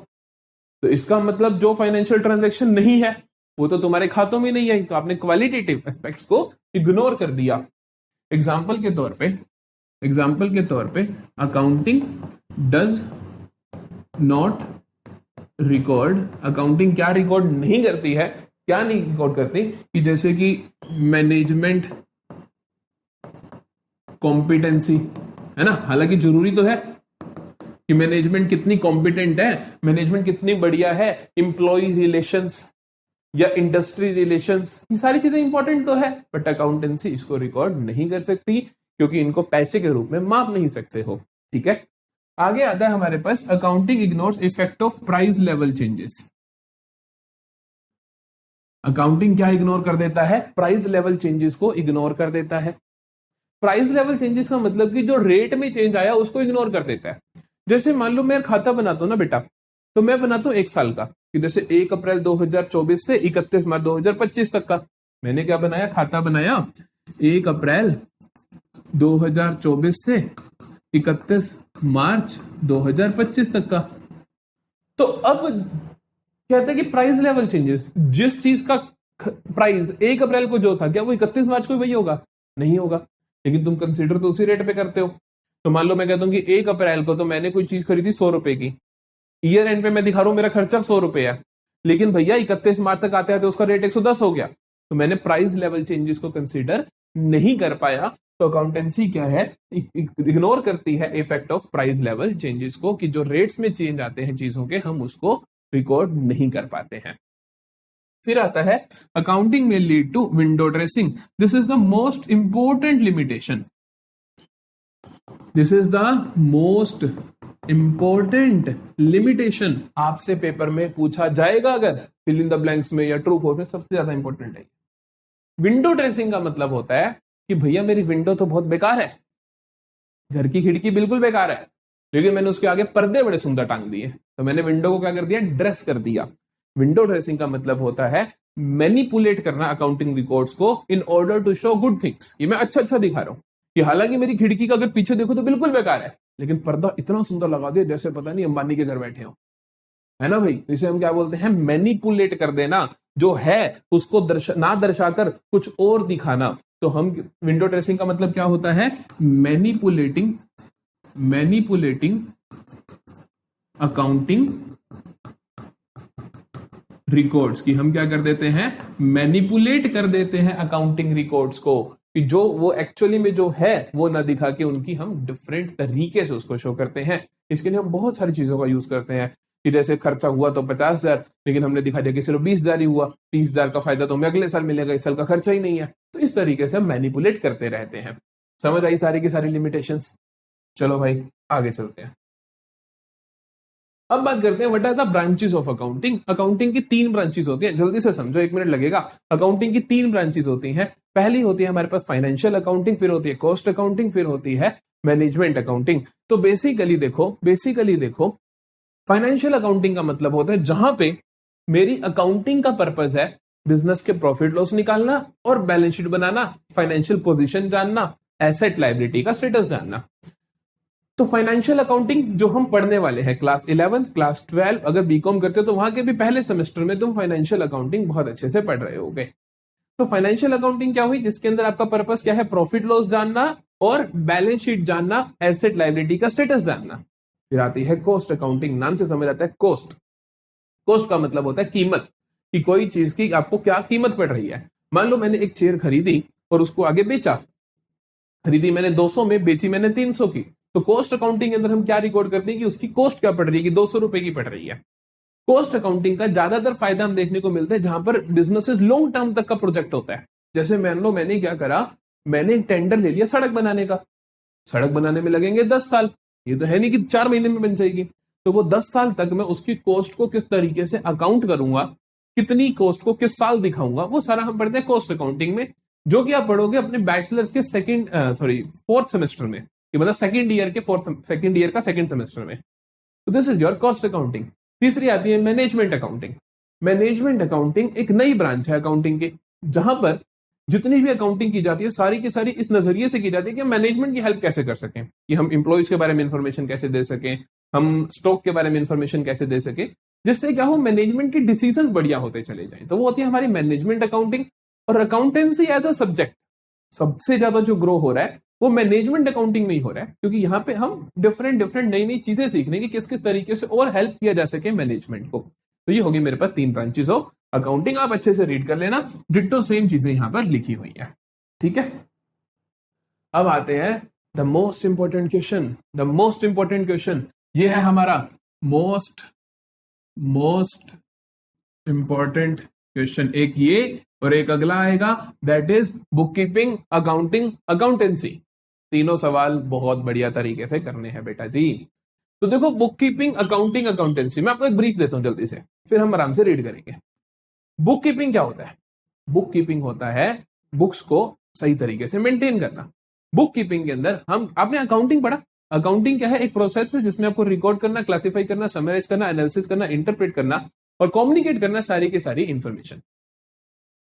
तो इसका मतलब जो फाइनेंशियल ट्रांजेक्शन नहीं है वो तो तुम्हारे खातों में नहीं आई, तो आपने क्वालिटेटिव एस्पेक्ट्स को इग्नोर कर दिया। एग्जाम्पल के तौर पे accounting does not record. Accounting क्या रिकॉर्ड नहीं करती है? क्या नहीं रिकॉर्ड करती? कि जैसे कि मैनेजमेंट कॉम्पिटेंसी, है ना। हालांकि जरूरी तो है कि मैनेजमेंट कितनी कॉम्पिटेंट है, मैनेजमेंट कितनी बढ़िया है, एम्प्लॉय रिलेशंस या इंडस्ट्री रिलेशंस, ये सारी चीजें इंपॉर्टेंट तो है, बट अकाउंटेंसी इसको रिकॉर्ड नहीं कर सकती, क्योंकि इनको पैसे के रूप में माप नहीं सकते हो। ठीक है, आगे आता है हमारे पास accounting ignores effect of price level changes. Accounting क्या इग्नोर कर देता है? प्राइस लेवल चेंजेस को इग्नोर कर देता है। प्राइस लेवल चेंजेस का मतलब कि जो रेट में चेंज आया उसको इग्नोर कर देता है। जैसे मान लो मैं खाता बनाता हूं ना बेटा, तो मैं बनाता हूं 1 साल का, कि जैसे 1 अप्रैल 2024 से 31 मार्च 2025 तक का। मैंने क्या बनाया? खाता बनाया 1 अप्रैल 2024 से 31 मार्च 2025 तक का। तो अब कहते हैं कि प्राइस लेवल चेंजेस, जिस चीज का प्राइस 1 अप्रैल को जो था, क्या वो 31 मार्च को वही होगा? नहीं होगा, लेकिन तुम कंसीडर तो उसी रेट पे करते हो। तो मान लो मैं कहता हूं कि 1 अप्रैल को तो मैंने कोई चीज खरीदी 100 रुपए की, ईयर एंड पे मैं दिखा रहा हूं मेरा खर्चा 100 रुपए है, लेकिन भैया 31 मार्च तक आते आते उसका रेट 110 हो गया, तो मैंने प्राइस लेवल चेंजेस को कंसीडर नहीं कर पाया। तो अकाउंटेंसी क्या है? इग्नोर करती है effect of price level changes को, कि जो रेट्स में चेंज आते हैं चीजों के, हम उसको रिकॉर्ड नहीं कर पाते हैं। फिर आता है अकाउंटिंग में lead to window dressing. This is the most important limitation. This is the most important limitation आपसे पेपर में पूछा जाएगा, अगर फिल इन द ब्लैंक्स में या ट्रू फॉल्स में सबसे ज्यादा इंपॉर्टेंट है। विंडो ड्रेसिंग का मतलब होता है कि भैया मेरी विंडो तो बहुत बेकार है, घर की खिड़की बिल्कुल बेकार है, लेकिन मैंने उसके आगे पर्दे बड़े सुंदर टांग दिए, तो मैंने विंडो को क्या कर दिया, ड्रेस कर दिया। विंडो ड्रेसिंग का मतलब होता है मैनिपुलेट करना अकाउंटिंग रिकॉर्ड्स को in order to show good things. ये मैं अच्छा दिखा रहा हूं कि हालांकि मेरी खिड़की का अगर पीछे देखो तो बिल्कुल बेकार है, लेकिन पर्दा इतना सुंदर लगा दिया जैसे पता नहीं अंबानी के घर बैठे हो, है ना भाई। तो इसे हम क्या बोलते हैं, मैनिपुलेट कर देना, जो है उसको ना दर्शाकर कुछ और दिखाना। तो हम विंडो ड्रेसिंग का मतलब क्या होता है, मैनिपुलेटिंग अकाउंटिंग रिकॉर्ड्स की हम क्या कर देते हैं, मैनिपुलेट कर देते हैं अकाउंटिंग रिकॉर्ड्स को, कि जो वो एक्चुअली में जो है वो ना दिखा के उनकी हम डिफरेंट तरीके से उसको शो करते हैं। इसके लिए हम बहुत सारी चीजों का यूज करते हैं कि जैसे खर्चा हुआ तो 50,000, लेकिन हमने दिखा दिया कि सिर्फ 20,000 ही हुआ, 30,000 का फायदा तो हमें अगले साल मिलेगा, इस साल का खर्चा ही नहीं है। तो इस तरीके से हम मैनिपुलेट करते रहते हैं। समझ आई सारी की सारी लिमिटेशंस। चलो भाई आगे चलते हैं। अब बात करते हैं what are the branches of accounting. Accounting की 3 ब्रांचेस होती हैं, जल्दी से समझो, 1 मिनट लगेगा। अकाउंटिंग की 3 ब्रांचेस होती हैं। पहली होती है हमारे पास फाइनेंशियल अकाउंटिंग, फिर होती है कॉस्ट अकाउंटिंग, फिर होती है मैनेजमेंट अकाउंटिंग। तो बेसिकली देखो फाइनेंशियल अकाउंटिंग का मतलब होता है जहां पे मेरी अकाउंटिंग का पर्पस है बिजनेस के प्रॉफिट लॉस निकालना और बैलेंस शीट बनाना, फाइनेंशियल पोजीशन जानना, एसेट लायबिलिटी का स्टेटस जानना। तो फाइनेंशियल अकाउंटिंग जो हम पढ़ने वाले हैं क्लास 11, क्लास 12, अगर बीकॉम करते हो तो वहां के भी पहले सेमेस्टर में तुम फाइनेंशियल अकाउंटिंग बहुत अच्छे से पढ़ रहे होगे। तो फाइनेंशियल अकाउंटिंग क्या हुई, जिसके अंदर आपका पर्पस क्या है, प्रॉफिट लॉस जानना और बैलेंस शीट जानना, एसेट लायबिलिटी का स्टेटस जानना। फिर आती है कॉस्ट अकाउंटिंग, नाम से समझ आता है कॉस्ट। कॉस्ट का मतलब होता है कीमत, कि कोई चीज की आपको क्या कीमत पड़ रही है। मान लो मैंने एक चेयर खरीदी और उसको आगे बेचा, खरीदी मैंने 200 में, बेची मैंने 300 की। तो कॉस्ट अकाउंटिंग के अंदर हम क्या रिकॉर्ड करते हैं कि उसकी कॉस्ट क्या पड़ रही है, कि 200 रुपए की पड़ रही है। कॉस्ट अकाउंटिंग का ज्यादातर फायदा हम देखने को मिलता है जहां पर बिजनेसेस लॉन्ग टर्म तक का प्रोजेक्ट होता है। जैसे मान लो मैंने क्या करा, मैंने एक टेंडर ले लिया सड़क बनाने का, सड़क बनाने में लगेंगे 10 साल, ये तो है नहीं कि 4 महीने में बन जाएगी। तो वो 10 साल तक मैं उसकी कॉस्ट को किस तरीके से अकाउंट करूंगा, कितनी कॉस्ट को किस साल दिखाऊंगा, वो सारा हम पढ़ते हैं कॉस्ट अकाउंटिंग में, जो कि आप पढ़ोगे अपने बैचलर्स के फोर्थ सेमेस्टर में, मतलब सेकंड ईयर का सेकंड सेमेस्टर में। तो this is your cost accounting. तीसरी आती है मैनेजमेंट अकाउंटिंग। मैनेजमेंट अकाउंटिंग एक नई ब्रांच है अकाउंटिंग की, जहां पर जितनी भी अकाउंटिंग की जाती है सारी की सारी इस नजरिए से की जाती है कि हम मैनेजमेंट की हेल्प कैसे कर सकें, कि हम इंप्लॉइज के बारे में इंफॉर्मेशन कैसे दे सकें, हम स्टॉक के बारे में इंफॉर्मेशन कैसे दे सकें, जिससे क्या हो मैनेजमेंट के डिसीजंस बढ़िया होते चले जाएं। तो वो होती है हमारी मैनेजमेंट अकाउंटिंग। और अकाउंटेंसी एज अ सब्जेक्ट सबसे ज्यादा जो ग्रो हो रहा है वो मैनेजमेंट अकाउंटिंग में ही हो रहा है, क्योंकि यहाँ पे हम डिफरेंट नई चीजें सीखने की किस किस तरीके से और हेल्प किया जा सके मैनेजमेंट को। तो ये होगी मेरे पास 3 ब्रांचेस ऑफ अकाउंटिंग, आप अच्छे से रीड कर लेना, डिट्टो सेम चीजें यहां पर लिखी हुई है, ठीक है। अब आते हैं द मोस्ट इंपॉर्टेंट क्वेश्चन, ये है हमारा मोस्ट इंपॉर्टेंट क्वेश्चन। एक ये और एक अगला आएगा, that is book keeping, accounting, accountancy. तीनों सवाल बहुत बढ़िया तरीके से करने हैं बेटा जी। तो देखो बुक कीपिंग, अकाउंटिंग, अकाउंटेंसी, मैं आपको एक ब्रीफ देता हूं जल्दी से, फिर हम आराम से रीड करेंगे। बुक कीपिंग क्या होता है? बुक कीपिंग होता है बुक्स को सही तरीके से मेंटेन करना। बुक कीपिंग के अंदर आपने अकाउंटिंग पढ़ा, अकाउंटिंग क्या है, एक प्रोसेस है जिसमें आपको रिकॉर्ड करना, क्लासिफाई करना, समराइज करना, एनालिसिस करना, इंटरप्रेट करना और कम्युनिकेट करना सारी की सारी इंफॉर्मेशन।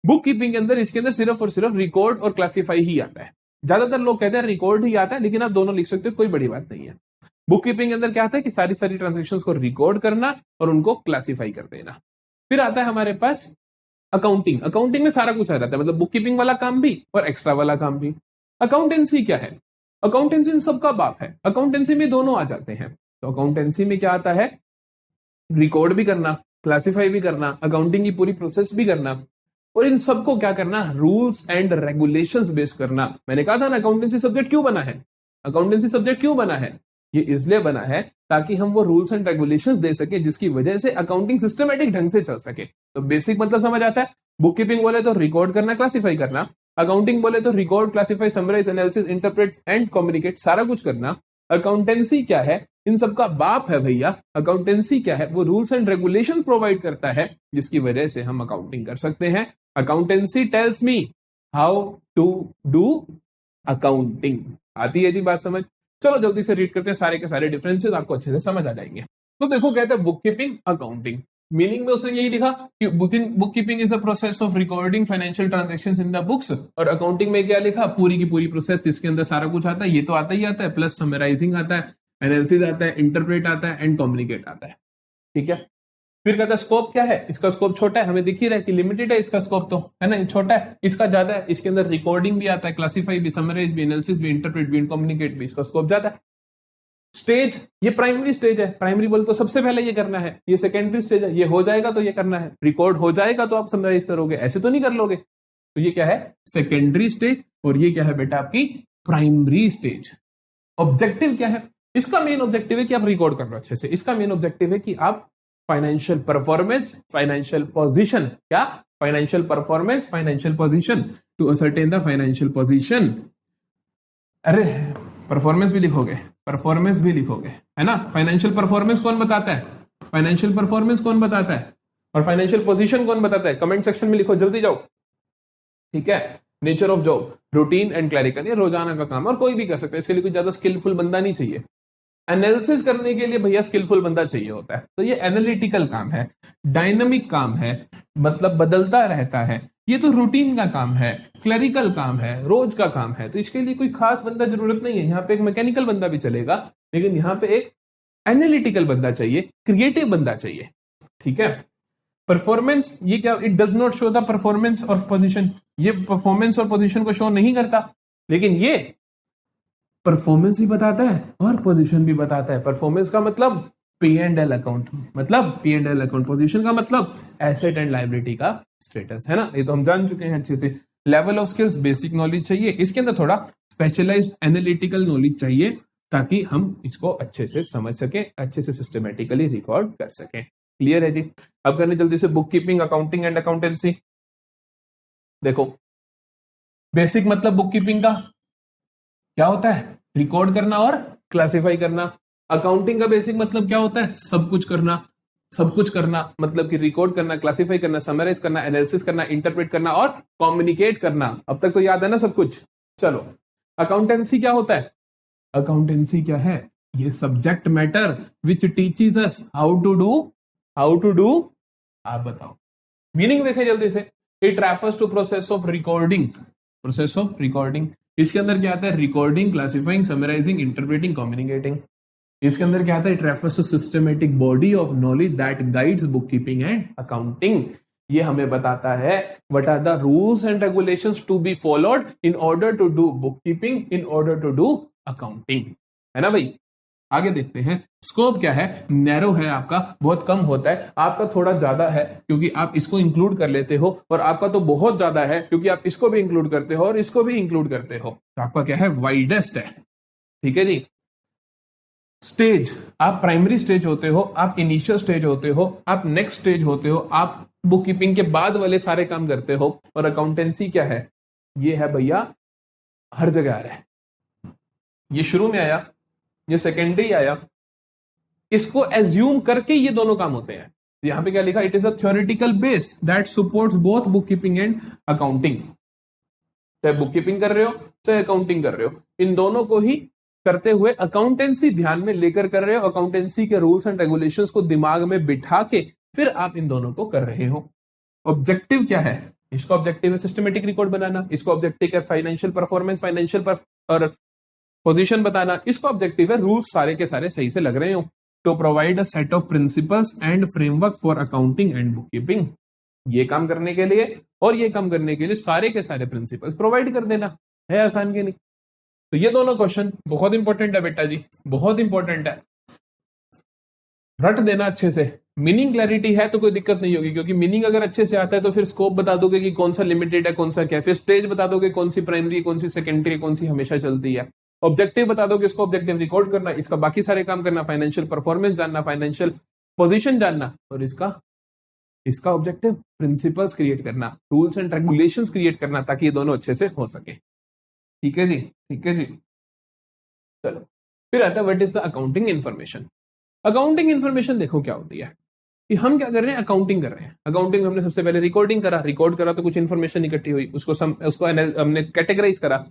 बुक कीपिंग के अंदर इसके अंदर सिर्फ और सिर्फ रिकॉर्ड और क्लासिफाई ही आता है। ज्यादातर लोग कहते हैं रिकॉर्ड ही आता है, लेकिन आप दोनों लिख सकते हो, कोई बड़ी बात नहीं है। बुक कीपिंग के अंदर क्या आता है कि सारी ट्रांजेक्शंस को रिकॉर्ड करना और उनको क्लासिफाई कर देना। फिर आता है हमारे पास अकाउंटिंग। अकाउंटिंग में सारा कुछ आ जाता है, मतलब बुक कीपिंग वाला काम भी और एक्स्ट्रा वाला काम भी। अकाउंटेंसी क्या है? अकाउंटेंसी इन सबका बाप है, अकाउंटेंसी में दोनों आ जाते हैं। तो अकाउंटेंसी में क्या आता है, रिकॉर्ड भी करना, क्लासिफाई भी करना, अकाउंटिंग की पूरी प्रोसेस भी करना और इन सबको क्या करना, रूल्स एंड रेगुलेशंस बेस करना। मैंने कहा था ना अकाउंटेंसी सब्जेक्ट क्यों बना है, अकाउंटेंसी सब्जेक्ट क्यों बना है, ये इसलिए बना है ताकि हम वो रूल्स एंड रेगुलेशंस दे सके जिसकी वजह से अकाउंटिंग सिस्टमैटिक ढंग से चल सके। तो बेसिक मतलब समझ आता है। बुक कीपिंग बोले तो रिकॉर्ड करना, क्लासिफाई करना, अकाउंटिंग बोले तो record, classify, summarise, analysis, interpret and communicate, सारा कुछ करना। अकाउंटेंसी क्या है, इन सब का बाप है भैया। अकाउंटेंसी क्या है? वो रूल्स एंड रेगुलेशन प्रोवाइड करता है जिसकी वजह से हम अकाउंटिंग कर सकते हैं। Accountancy tells me how to do accounting. आती है जी बात समझ? चलो जल्दी से रीड करते हैं, सारे के सारे डिफरेंसेस आपको अच्छे से समझ आ जाएंगे। तो देखो कहते हैं बुक कीपिंग अकाउंटिंग, मीनिंग में उसने यही लिखा कि book keeping is the process of recording financial transactions in the books. और अकाउंटिंग में क्या लिखा? पूरी की पूरी प्रोसेस जिसके अंदर सारा कुछ आता है। ये तो आता ही आता है, प्लस समराइजिंग आता है, एनालिसिस आता है, इंटरप्रेट आता है एंड कम्युनिकेट आता है। ठीक है, फिर कहता है स्कोप क्या है? इसका स्कोप छोटा है, हमें दिख ही रहा है कि लिमिटेड है इसका स्कोप, तो है ना, छोटा है। इसका ज्यादा है, इसके अंदर रिकॉर्डिंग भी आता है, क्लासिफाई भी, समराइज भी, एनालिसिस भी, इंटरप्रेट भी, कम्युनिकेट भी, इसका स्कोप ज्यादा है। स्टेज, ये प्राइमरी स्टेज है। प्राइमरी बोल तो सबसे पहले ये करना है। ये सेकेंडरी स्टेज है, ये हो जाएगा तो ये करना है। रिकॉर्ड हो जाएगा तो आप समराइज करोगे, ऐसे तो नहीं कर लोगे। तो ये क्या है? Secondary stage. और ये क्या है बेटा? आपकी प्राइमरी स्टेज। ऑब्जेक्टिव क्या है इसका? मेन ऑब्जेक्टिव है कि आप रिकॉर्ड कर लो अच्छे से। इसका मेन ऑब्जेक्टिव है कि आप फाइनेंशियल परफॉर्मेंस, फाइनेंशियल पोजीशन, क्या? Financial performance, financial position, to ascertain the financial position. अरे परफॉर्मेंस भी लिखोगे, परफॉर्मेंस भी लिखोगे, है ना। फाइनेंशियल परफॉर्मेंस कौन बताता है? फाइनेंशियल परफॉर्मेंस कौन बताता है? और फाइनेंशियल पोजीशन कौन बताता है? कमेंट सेक्शन में लिखो, जल्दी जाओ। ठीक है, nature of job, routine and clerical, ये रोजाना का काम, और कोई भी कर सकता है, इसके लिए कोई ज्यादा स्किलफुल बंदा नहीं चाहिए। एनालिसिस करने के लिए भैया स्किलफुल बंदा चाहिए होता है। तो ये एनालिटिकल काम है, डायनामिक काम है, मतलब बदलता रहता है। ये तो रूटीन का काम है, क्लरिकल काम है, रोज का काम है। तो इसके लिए कोई खास बंदा जरूरत नहीं है। यहाँ पे एक मैकेनिकल बंदा भी चलेगा, लेकिन यहाँ पे एक एनालिटिकल बंदा चाहिए, क्रिएटिव बंदा चाहिए। ठीक है, परफॉर्मेंस, ये क्या? It does not show the performance और पोजीशन। ये परफॉर्मेंस और पोजीशन को शो नहीं करता, लेकिन ये परफॉर्मेंस भी बताता है और पोजीशन भी बताता है। परफॉर्मेंस का मतलब P&L अकाउंट, मतलब P&L अकाउंट। पोजीशन का मतलब एसेट एंड लायबिलिटी का स्टेटस, है ना। ये तो हम जान चुके हैं अच्छे से। Level of skills, basic knowledge चाहिए। इसके अंदर थोड़ा स्पेशलाइज्ड एनालिटिकल नॉलेज चाहिए ताकि हम इसको अच्छे से समझ सके, अच्छे से सिस्टमेटिकली रिकॉर्ड कर सके। क्लियर है जी? अब करने जल्दी से book keeping, accounting and accountancy. देखो बेसिक मतलब बुक कीपिंग का क्या होता है? रिकॉर्ड करना और क्लासिफाई करना। अकाउंटिंग का बेसिक मतलब क्या होता है? सब कुछ करना। सब कुछ करना मतलब कि रिकॉर्ड करना, क्लासिफाई करना, समराइज करना, एनालिसिस करना, इंटरप्रेट करना और कम्युनिकेट करना। अब तक तो याद है ना सब कुछ? चलो, अकाउंटेंसी क्या होता है? अकाउंटेंसी क्या है? ये subject matter which teaches us how to do. आप बताओ मीनिंग देखें जल्दी से। It refers to process of recording, process of recording. इसके अंदर क्या आता है? Recording, classifying, summarising, interpreting, communicating. इसके अंदर क्या आता है? It refers to systematic body of knowledge that guides book keeping and accounting. ये हमें बताता है what are the rules and regulations to be followed in order to do book keeping, in order to do accounting, है ना भाई। आगे देखते हैं। स्कोप क्या है? नैरो है आपका, बहुत कम होता है। आपका थोड़ा ज्यादा है क्योंकि आप इसको इंक्लूड कर लेते हो, और आपका तो बहुत ज्यादा है क्योंकि आप इसको भी इंक्लूड करते हो और इसको भी इंक्लूड करते हो। तो आपका क्या है? वाइडेस्ट है। ठीक है जी। स्टेज, आप प्राइमरी स्टेज होते हो, आप इनिशियल स्टेज होते हो, आप नेक्स्ट स्टेज होते हो, आप बुक कीपिंग के बाद वाले सारे काम करते हो। और अकाउंटेंसी क्या है? ये है भैया हर जगह आ रहा है। ये शुरू में आया, ये सेकेंडरी आया, इसको एज्यूम करके ये दोनों काम होते हैं। यहां पे क्या लिखा? It is a theoretical base that supports both book keeping and accounting. चाहे बुक कीपिंग कर रहे हो, चाहे अकाउंटिंग कर रहे हो, इन दोनों को ही करते हुए अकाउंटेंसी ध्यान में लेकर कर रहे हो। अकाउंटेंसी के रूल्स एंड रेगुलेशंस को दिमाग में बिठा के फिर आप इन दोनों को कर रहे हो। ऑब्जेक्टिव क्या है? इसका ऑब्जेक्टिव है सिस्टमेटिक रिकॉर्ड बनाना। इसका ऑब्जेक्टिव है फाइनेंशियल परफॉर्मेंस, और पोजीशन बताना। इसका ऑब्जेक्टिव है रूल्स सारे के सारे सही से लग रहे हो, to provide a set of principles and framework for accounting and book keeping. ये काम करने के लिए और ये काम करने के लिए सारे के सारे प्रिंसिपल्स प्रोवाइड कर देना है। आसान के नहीं? तो ये दोनों क्वेश्चन बहुत इंपॉर्टेंट है बेटा जी, बहुत इंपॉर्टेंट है। रट देना अच्छे से। मीनिंग क्लैरिटी है तो कोई दिक्कत नहीं होगी, क्योंकि मीनिंग अगर अच्छे से आता है तो फिर स्कोप बता दोगे कि कौन सा लिमिटेड है, कौन सा क्या, फिर स्टेज बता दोगे कौन सी प्राइमरी, कौन सी सेकेंडरी, कौन सी हमेशा चलती है। ऑब्जेक्टिव बता दोगे, इसको ऑब्जेक्टिव रिकॉर्ड करना, इसका बाकी सारे काम करना, फाइनेंशियल परफॉर्मेंस जानना, फाइनेंशियल पोजीशन जानना, और इसका ऑब्जेक्टिव प्रिंसिपल्स क्रिएट करना, रूल्स एंड रेगुलेशंस क्रिएट करना, ताकि ये दोनों अच्छे से हो सके। ठीक है जी, ठीक है जी। चलो फिर आता है what is the accounting information. Accounting information देखो क्या होती है कि हम क्या कर रहे हैं, अकाउंटिंग कर रहे हैं। अकाउंटिंग में हमने सबसे पहले रिकॉर्ड करा तो कुछ इन्फॉर्मेशन इकट्ठी हुई, उसको हमने कैटेगराइज करा,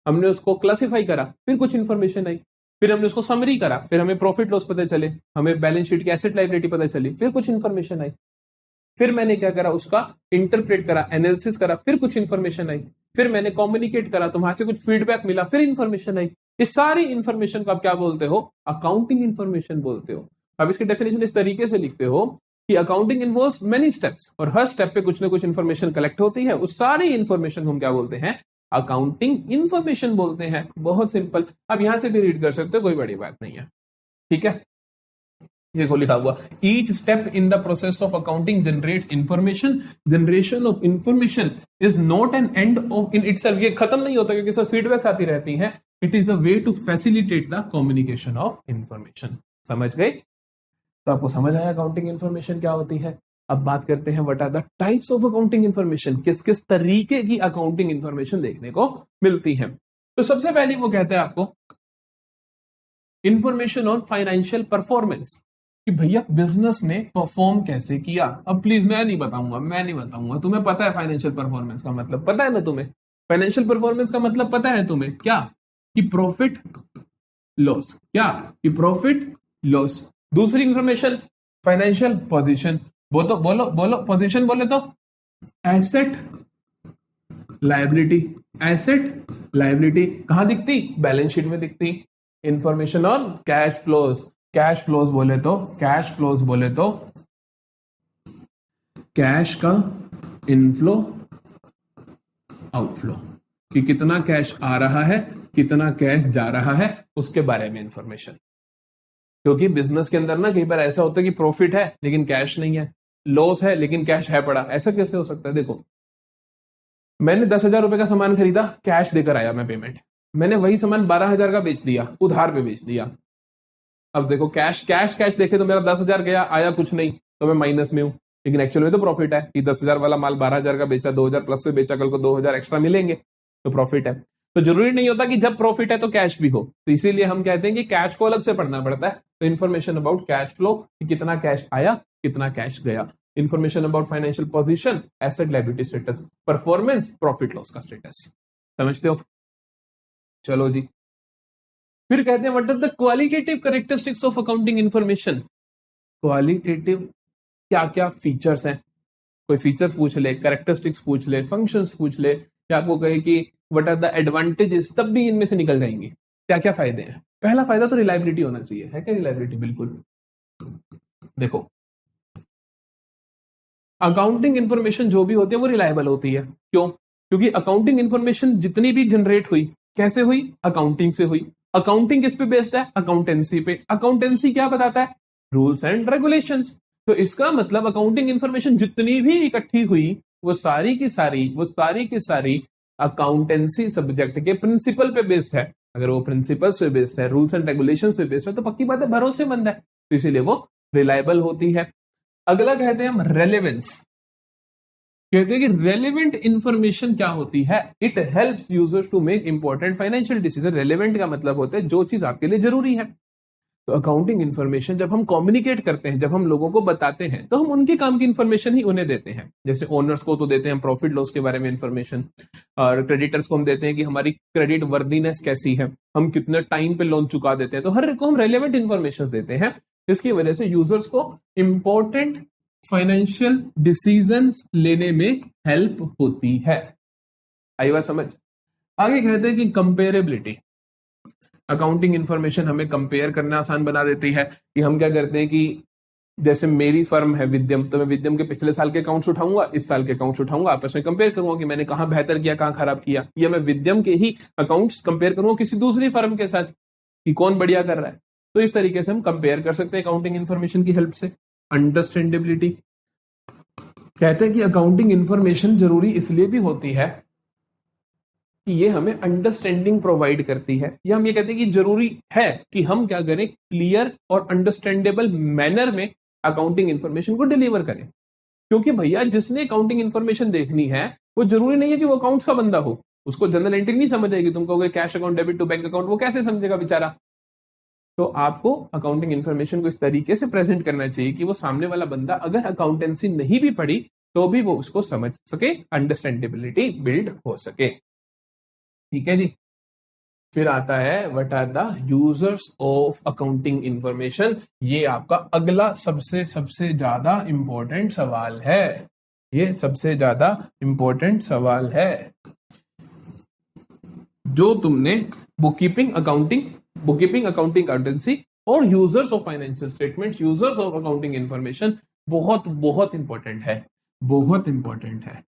हमने उसको क्लासिफाई करा, फिर कुछ इन्फॉर्मेशन आई, फिर हमने उसको समरी करा, फिर हमें प्रॉफिट लॉस पता चले, हमें बैलेंस शीट की एसेट लायबिलिटी पता चली, फिर कुछ इन्फॉर्मेशन आई, फिर मैंने क्या करा, उसका इंटरप्रेट करा, एनालिसिस करा, फिर कुछ इन्फॉर्मेशन आई, फिर मैंने कम्युनिकेट करा तो वहां से कुछ फीडबैक मिला, फिर इन्फॉर्मेशन आई। ये सारी इन्फॉर्मेशन को आप क्या बोलते हो, अकाउंटिंग इन्फॉर्मेशन बोलते हो। अब इसकी डेफिनेशन इस तरीके से लिखते हो कि अकाउंटिंग इन्वॉल्व्स मेनी स्टेप्स, और हर स्टेप पे कुछ ना कुछ इन्फॉर्मेशन कलेक्ट होती है, उस सारी इन्फॉर्मेशन को हम क्या बोलते हैं, अकाउंटिंग इन्फॉर्मेशन बोलते हैं। बहुत सिंपल, अब यहां से भी रीड कर सकते हो, कोई बड़ी बात नहीं है, ठीक है। देखो लिखा हुआ, each step in the process of accounting generates information, generation of information is not an end of in itself. ये खत्म नहीं होता क्योंकि सब फीडबैक्स आती रहती हैं। It is a way to facilitate the communication of information. समझ गए? तो आपको समझ आया अकाउंटिंग इन्फॉर्मेशन क्या होती है। अब बात करते हैं what are the types of accounting information, किस किस तरीके की अकाउंटिंग इन्फॉर्मेशन देखने को मिलती है। तो सबसे पहले वो कहते हैं आपको इंफॉर्मेशन ऑन फाइनेंशियल परफॉर्मेंस, कि भैया बिजनेस ने परफॉर्म कैसे किया। अब प्लीज मैं नहीं बताऊंगा, तुम्हें पता है फाइनेंशियल परफॉर्मेंस का मतलब पता है ना तुम्हें। फाइनेंशियल परफॉर्मेंस का मतलब पता है तुम्हें, क्या कि प्रॉफिट लॉस, क्या कि प्रॉफिट लॉस। दूसरी इंफॉर्मेशन फाइनेंशियल पोजीशन, बोलो पोजीशन बोले तो एसेट लायबिलिटी, एसेट लायबिलिटी कहां दिखती, बैलेंस शीट में दिखती। Information on cash flows, cash flows बोले तो कैश का इनफ्लो आउटफ्लो, कि कितना कैश आ रहा है, कितना कैश जा रहा है, उसके बारे में इंफॉर्मेशन। क्योंकि बिजनेस के अंदर ना कई बार ऐसा होता है कि प्रॉफिट है लेकिन कैश नहीं है, लॉस है लेकिन कैश है पड़ा। ऐसा कैसे हो सकता है? देखो मैंने 10,000 रुपए का सामान खरीदा, कैश देकर आया मैं पेमेंट, मैंने वही सामान 12,000 का बेच दिया, उधार पे बेच दिया। अब देखो कैश देखे तो मेरा 10,000 गया, आया कुछ नहीं, तो मैं माइनस में हूं, लेकिन एक्चुअल में तो प्रॉफिट है कि 10,000 वाला माल 12,000 का बेचा, 2,000 प्लस से बेचा, कल को 2,000 एक्स्ट्रा मिलेंगे, तो प्रॉफिट है। तो जरूरी नहीं होता कि जब प्रॉफिट है तो कैश भी हो, तो इसीलिए हम कहते हैं कि कैश को अलग से पढ़ना पड़ता है। तो इन्फॉर्मेशन अबाउट कैश फ्लो, कि कितना कैश आया, कितना कैश गया। Information about financial position, asset liability status, performance, profit loss का स्टेटस। समझते हो? चलो जी, फिर कहते हैं what are the qualitative characteristics of accounting information. Qualitative क्या क्या फीचर्स हैं, कोई फीचर्स पूछ ले, कैरेक्टरिस्टिक्स पूछ ले, फंक्शंस पूछ ले, या आपको कहे कि व्हाट आर द एडवांटेजेस, तब भी इनमें से निकल जाएंगे क्या क्या फायदे हैं। पहला फायदा तो रिलायबिलिटी होना चाहिए, है क्या रिलायबिलिटी? बिल्कुल। देखो अकाउंटिंग इन्फॉर्मेशन जो भी होती है वो रिलायबल होती है। क्यों? क्योंकि अकाउंटिंग इन्फॉर्मेशन जितनी भी जनरेट हुई, कैसे हुई? अकाउंटिंग से हुई। अकाउंटिंग किस पे बेस्ड है? अकाउंटेंसी पे। अकाउंटेंसी क्या बताता है? Rules and regulations. तो इसका मतलब अकाउंटिंग इन्फॉर्मेशन जितनी भी इकट्ठी हुई वो सारी की सारी अकाउंटेंसी सब्जेक्ट के प्रिंसिपल पे बेस्ड है। अगर वो प्रिंसिपल पे बेस्ड है, रूल्स एंड रेगुलेशंस पे बेस्ड है, तो पक्की बात है भरोसेमंद है, तो इसीलिए वो रिलायबल होती है। अगला कहते हैं हम रेलेवेंस। कहते हैं कि रेलेवेंट इंफॉर्मेशन क्या होती है? It helps users to make important financial decision. Relevant का मतलब होता है जो चीज आपके लिए जरूरी है। तो अकाउंटिंग इन्फॉर्मेशन जब हम कम्युनिकेट करते हैं, जब हम लोगों को बताते हैं, तो हम उनके काम की इन्फॉर्मेशन ही उन्हें देते हैं। जैसे ओनर्स को तो देते हैं प्रॉफिट लॉस के बारे में इन्फॉर्मेशन, और क्रेडिटर्स को हम देते हैं कि हमारी क्रेडिट वर्दीनेस कैसी है, हम कितने टाइम पे लोन चुका देते हैं। तो हर को हम रेलेवेंट इन्फॉर्मेशन देते हैं, इसकी वजह से यूजर्स को इंपॉर्टेंट फाइनेंशियल डिसीजंस लेने में हेल्प होती है। आई बात समझ? आगे कहते हैं कि कंपेरेबिलिटी। अकाउंटिंग इन्फॉर्मेशन हमें कंपेयर करना आसान बना देती है। कि हम क्या करते हैं कि जैसे मेरी फर्म है विद्यम, तो मैं विद्यम के पिछले साल के अकाउंट्स उठाऊंगा, इस साल के अकाउंट्स उठाऊंगा, आपस में कंपेयर करूंगा कि मैंने कहां बेहतर किया, कहां खराब किया, या मैं विद्यम के ही अकाउंट्स कंपेयर करूंगा किसी दूसरी फर्म के साथ कि कौन बढ़िया कर रहा है। तो इस तरीके से हम कंपेयर कर सकते हैं अकाउंटिंग इन्फॉर्मेशन की हेल्प से। अंडरस्टैंडेबिलिटी। कहते हैं कि अकाउंटिंग इन्फॉर्मेशन जरूरी इसलिए भी होती है कि ये हमें अंडरस्टैंडिंग प्रोवाइड करती है, या हम ये कहते हैं कि जरूरी है कि हम क्या करें, क्लियर और अंडरस्टैंडेबल मैनर में अकाउंटिंग इन्फॉर्मेशन को डिलीवर करें। क्योंकि भैया जिसने अकाउंटिंग इन्फॉर्मेशन देखनी है वो जरूरी नहीं है कि वो अकाउंट्स का बंदा हो, उसको जनरल एंट्री नहीं समझ आएगी। तुम कहोगे cash account debit to bank account, वो कैसे समझेगा बेचारा? तो आपको अकाउंटिंग इन्फॉर्मेशन को इस तरीके से प्रेजेंट करना चाहिए कि वो सामने वाला बंदा अगर अकाउंटेंसी नहीं भी पढ़ी तो भी वो उसको समझ सके, अंडरस्टैंडेबिलिटी बिल्ड हो सके। ठीक है जी। फिर आता है what are the users of accounting information. ये आपका अगला सबसे ज्यादा इंपॉर्टेंट सवाल है। ये सबसे ज्यादा इंपॉर्टेंट सवाल है जो तुमने बुककीपिंग अकाउंटेंसी और users of financial statements, users of accounting information बहुत बहुत इंपॉर्टेंट है, बहुत इंपॉर्टेंट है।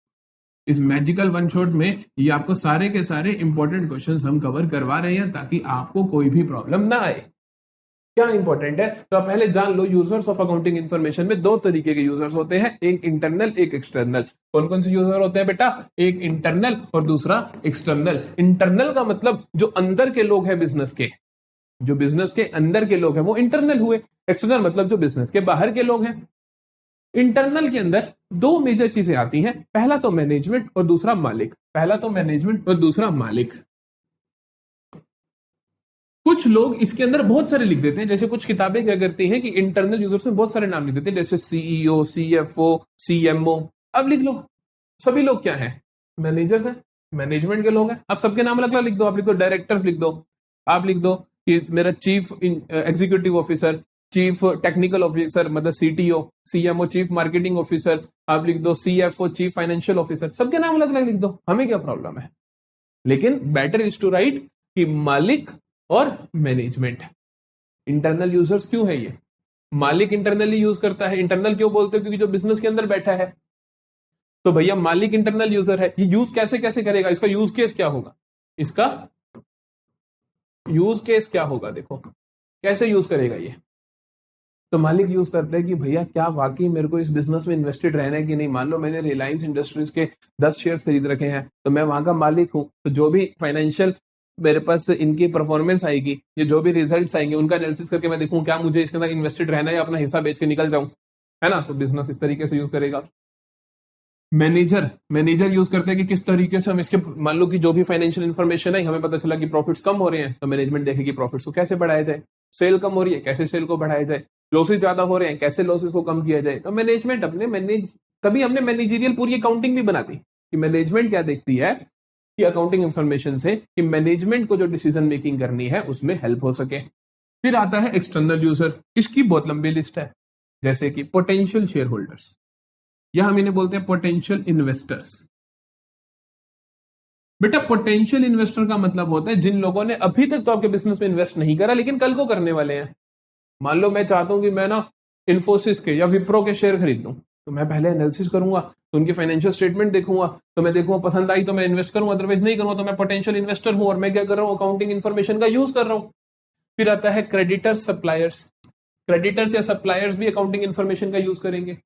इस मैजिकल वन शॉट में ये आपको सारे के सारे इंपॉर्टेंट क्वेश्चंस हम कवर करवा रहे हैं ताकि आपको कोई भी प्रॉब्लम ना आए। क्या इंपॉर्टेंट है तो आप पहले जान लो, यूजर्स ऑफ अकाउंटिंग इंफॉर्मेशन में दो तरीके के यूजर्स होते हैं, एक इंटरनल एक एक्सटर्नल। कौन कौन से यूजर होते हैं बेटा? एक इंटरनल और दूसरा एक्सटर्नल। इंटरनल का मतलब जो अंदर के लोग हैं बिजनेस के, जो बिजनेस के अंदर के लोग हैं वो इंटरनल हुए। एक्सटर्नल मतलब जो बिजनेस के बाहर के लोग हैं। इंटरनल के अंदर दो मेजर चीजें आती हैं, पहला तो मैनेजमेंट और दूसरा मालिक। पहला तो मैनेजमेंट और दूसरा मालिक। कुछ लोग इसके अंदर बहुत सारे लिख देते हैं, जैसे कुछ किताबें क्या करती हैं कि इंटरनल यूजर्स में बहुत सारे नाम लिख देते हैं, जैसे सीईओ, सीएफओ, सीएमओ। अब लिख लो सभी लोग क्या हैं? मैनेजर्स हैं, मैनेजमेंट के लोग हैं। अब सबके नाम अलग अलग लिख दो। आप लिख दो डायरेक्टर्स, लिख दो। आप लिख दो कि मेरा chief executive officer, chief technical officer मतलब CTO, CMO chief marketing officer. आप लिख दो सीएफओ चीफ फाइनेंशियल ऑफिसर। सबके नाम अलग अलग लिख दो, हमें क्या प्रॉब्लम है? लेकिन बेटर इज टू राइट कि मालिक और मैनेजमेंट। इंटरनल यूजर्स क्यों है ये? मालिक इंटरनली यूज करता है। इंटरनल क्यों बोलते हो? क्योंकि जो बिजनेस के अंदर बैठा है। तो भैया मालिक इंटरनल यूजर है, ये यूज कैसे कैसे करेगा? इसका यूज केस क्या होगा? इसका यूज केस क्या होगा? देखो कैसे यूज करेगा ये। तो मालिक यूज करते हैं कि भैया क्या वाकई मेरे को इस बिजनेस में इन्वेस्टेड रहना है कि नहीं। मान लो मैंने रिलायंस इंडस्ट्रीज के 10 शेयर खरीद रखे हैं, तो मैं वहां का मालिक हूं। तो जो भी फाइनेंशियल मेरे पास इनकी परफॉर्मेंस आएगी, ये जो भी रिजल्ट्स आएंगे उनका एनालिसिस करके मैं देखूं क्या मुझे इसके अंदर इन्वेस्टेड रहना है या अपना हिस्सा बेच के निकल जाऊं, है ना। तो बिजनेस इस तरीके से यूज करेगा। मैनेजर यूज करते हैं कि किस तरीके से हम इसके, मान लो कि जो भी फाइनेंशियल इन्फॉर्मेशन है, हमें पता चला कि प्रॉफिट्स कम हो रहे हैं, तो मैनेजमेंट देखेगी प्रॉफिट्स को कैसे बढ़ाया जाए। सेल कम हो रही है, कैसे सेल को बढ़ाया जाए। लॉसेस ज्यादा हो रहे हैं, कैसे लॉसेस को कम किया जाए। तो मैनेजमेंट अपने तभी हमने मैनेजरियल पूरी अकाउंटिंग भी बना दी कि मैनेजमेंट क्या देखती है कि अकाउंटिंग इंफॉर्मेशन से कि मैनेजमेंट को जो डिसीजन मेकिंग करनी है उसमें हेल्प हो सके। फिर आता है एक्सटर्नल यूजर। इसकी बहुत लंबी लिस्ट है, जैसे कि पोटेंशियल शेयर होल्डर्स, या हम इन्हें बोलते हैं पोटेंशियल इन्वेस्टर्स। बेटा पोटेंशियल इन्वेस्टर का मतलब होता है जिन लोगों ने अभी तक तो आपके बिजनेस में इन्वेस्ट नहीं करा लेकिन कल को करने वाले हैं। मान लो मैं चाहता हूं कि मैं ना इन्फोसिस के या विप्रो के शेयर खरीद दूं, तो मैं पहले एनालिसिस करूंगा, तो उनकी फाइनेंशियल स्टेटमेंट देखूंगा, तो मैं देखूंगा पसंद आई तो मैं इन्वेस्ट करूंगा, अदरवाइज नहीं करूंगा। तो मैं पोटेंशियल इन्वेस्टर हूं और मैं क्या कर रहा हूं? अकाउंटिंग इन्फॉर्मेशन का यूज कर रहा हूं। फिर आता है क्रेडिटर्स, सप्लायर्स। क्रेडिटर्स या सप्लायर्स भी अकाउंटिंग इन्फॉर्मेशन का यूज करेंगे।